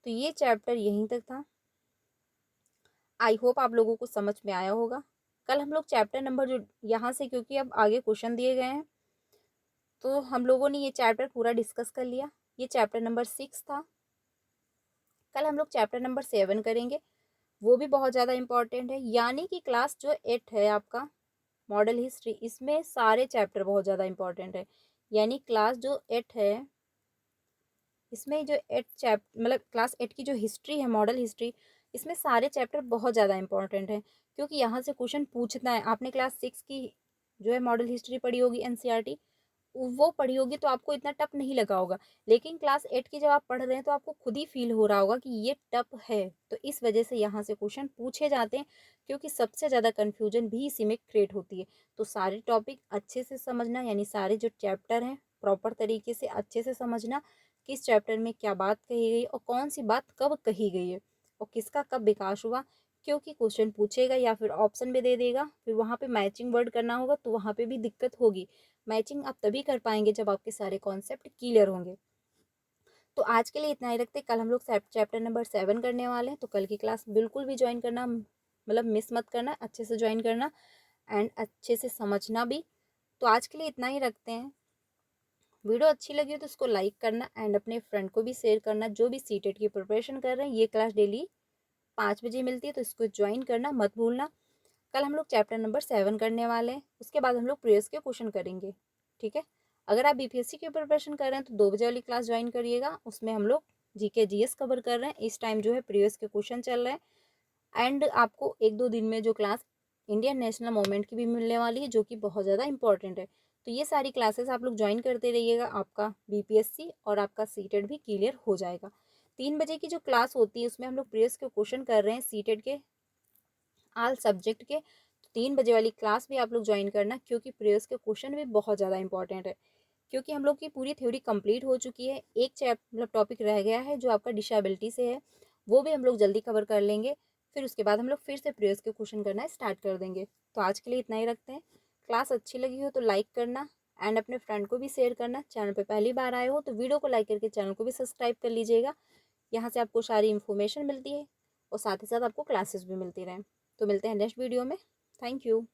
Speaker 1: तो ये चैप्टर यहीं तक था। आई होप आप लोगों को समझ में आया होगा। कल हम लोग चैप्टर नंबर जो यहाँ से, क्योंकि अब आगे क्वेश्चन दिए गए हैं, तो हम लोगों ने ये चैप्टर पूरा डिस्कस कर लिया। ये चैप्टर नंबर 6 था। कल हम लोग चैप्टर नंबर 7 करेंगे, वो भी बहुत ज़्यादा इंपॉर्टेंट है। यानी कि क्लास जो 8 है आपका मॉडल हिस्ट्री, इसमें सारे चैप्टर बहुत ज़्यादा इंपॉर्टेंट है। यानी क्लास जो 8 है इसमें जो 8 क्लास 8 की जो हिस्ट्री है, मॉडल हिस्ट्री, इसमें सारे चैप्टर बहुत ज़्यादा इंपॉर्टेंट है, क्योंकि यहाँ से क्वेश्चन पूछना है। आपने क्लास 6 की जो है मॉडल हिस्ट्री पढ़ी होगी, एनसीईआरटी वो पढ़ी होगी, तो आपको इतना टफ नहीं लगा होगा। लेकिन क्लास 8 की जब आप पढ़ रहे हैं तो आपको खुद ही फील हो रहा होगा कि ये टफ है। तो इस वजह से यहाँ से क्वेश्चन पूछे जाते हैं, क्योंकि सबसे ज़्यादा कन्फ्यूजन भी इसी में क्रिएट होती है। तो सारे टॉपिक अच्छे से समझना, यानी सारे जो चैप्टर हैं प्रॉपर तरीके से अच्छे से समझना, किस चैप्टर में क्या बात कही गई और कौन सी बात कब कही गई है और किसका कब विकास हुआ। क्योंकि क्वेश्चन पूछेगा या फिर ऑप्शन में दे देगा, फिर वहाँ पे मैचिंग वर्ड करना होगा, तो वहाँ पे भी दिक्कत होगी। मैचिंग आप तभी कर पाएंगे जब आपके सारे कॉन्सेप्ट क्लियर होंगे। तो आज के लिए इतना ही रखते। कल हम लोग चैप्टर नंबर 7 करने वाले हैं, तो कल की क्लास बिल्कुल भी ज्वाइन करना, मिस मत करना, अच्छे से ज्वाइन करना एंड अच्छे से समझना भी। तो आज के लिए इतना ही रखते हैं। वीडियो अच्छी लगी हो तो इसको लाइक करना एंड अपने फ्रेंड को भी शेयर करना, जो भी सीटेट की प्रिपरेशन कर रहे हैं। ये क्लास डेली 5 बजे मिलती है, तो इसको ज्वाइन करना मत भूलना। कल हम लोग चैप्टर नंबर 7 करने वाले हैं, उसके बाद हम लोग प्रीवियस के क्वेश्चन करेंगे, ठीक है। अगर आप बीपीएससी की प्रिपरेशन कर रहे हैं तो 2 बजे वाली क्लास ज्वाइन करिएगा, उसमें हम लोग जीके जीएस कवर कर रहे हैं। इस टाइम जो है प्रीवियस के क्वेश्चन चल रहे हैं एंड आपको 1-2 दिन में जो क्लास इंडियन नेशनल मूवमेंट की भी मिलने वाली है, जो कि बहुत ज़्यादा इंपॉर्टेंट है। तो ये सारी क्लासेस आप लोग ज्वाइन करते रहिएगा, आपका बीपीएससी और आपका सीटेट भी क्लियर हो जाएगा। 3 बजे की जो क्लास होती है उसमें हम लोग प्रीवियस के क्वेश्चन कर रहे हैं सीटेट के आल सब्जेक्ट के। तो 3 बजे वाली क्लास भी आप लोग ज्वाइन करना, क्योंकि प्रीवियस के क्वेश्चन भी बहुत ज़्यादा इंपॉर्टेंट है। क्योंकि हम लोग की पूरी थ्योरी कंप्लीट हो चुकी है, एक टॉपिक रह गया है जो आपका डिसेबिलिटी से है, वो भी हम लोग जल्दी कवर कर लेंगे। फिर उसके बाद हम लोग फिर से प्रीवियस के क्वेश्चन करना स्टार्ट कर देंगे। तो आज के लिए इतना ही रखते हैं। क्लास अच्छी लगी हो तो लाइक करना एंड अपने फ्रेंड को भी शेयर करना। चैनल पर पहली बार आए हो तो वीडियो को लाइक करके चैनल को भी सब्सक्राइब कर लीजिएगा। यहाँ से आपको सारी इन्फॉर्मेशन मिलती है और साथ ही साथ आपको क्लासेस भी मिलती रहें। तो मिलते हैं नेक्स्ट वीडियो में। Thank you.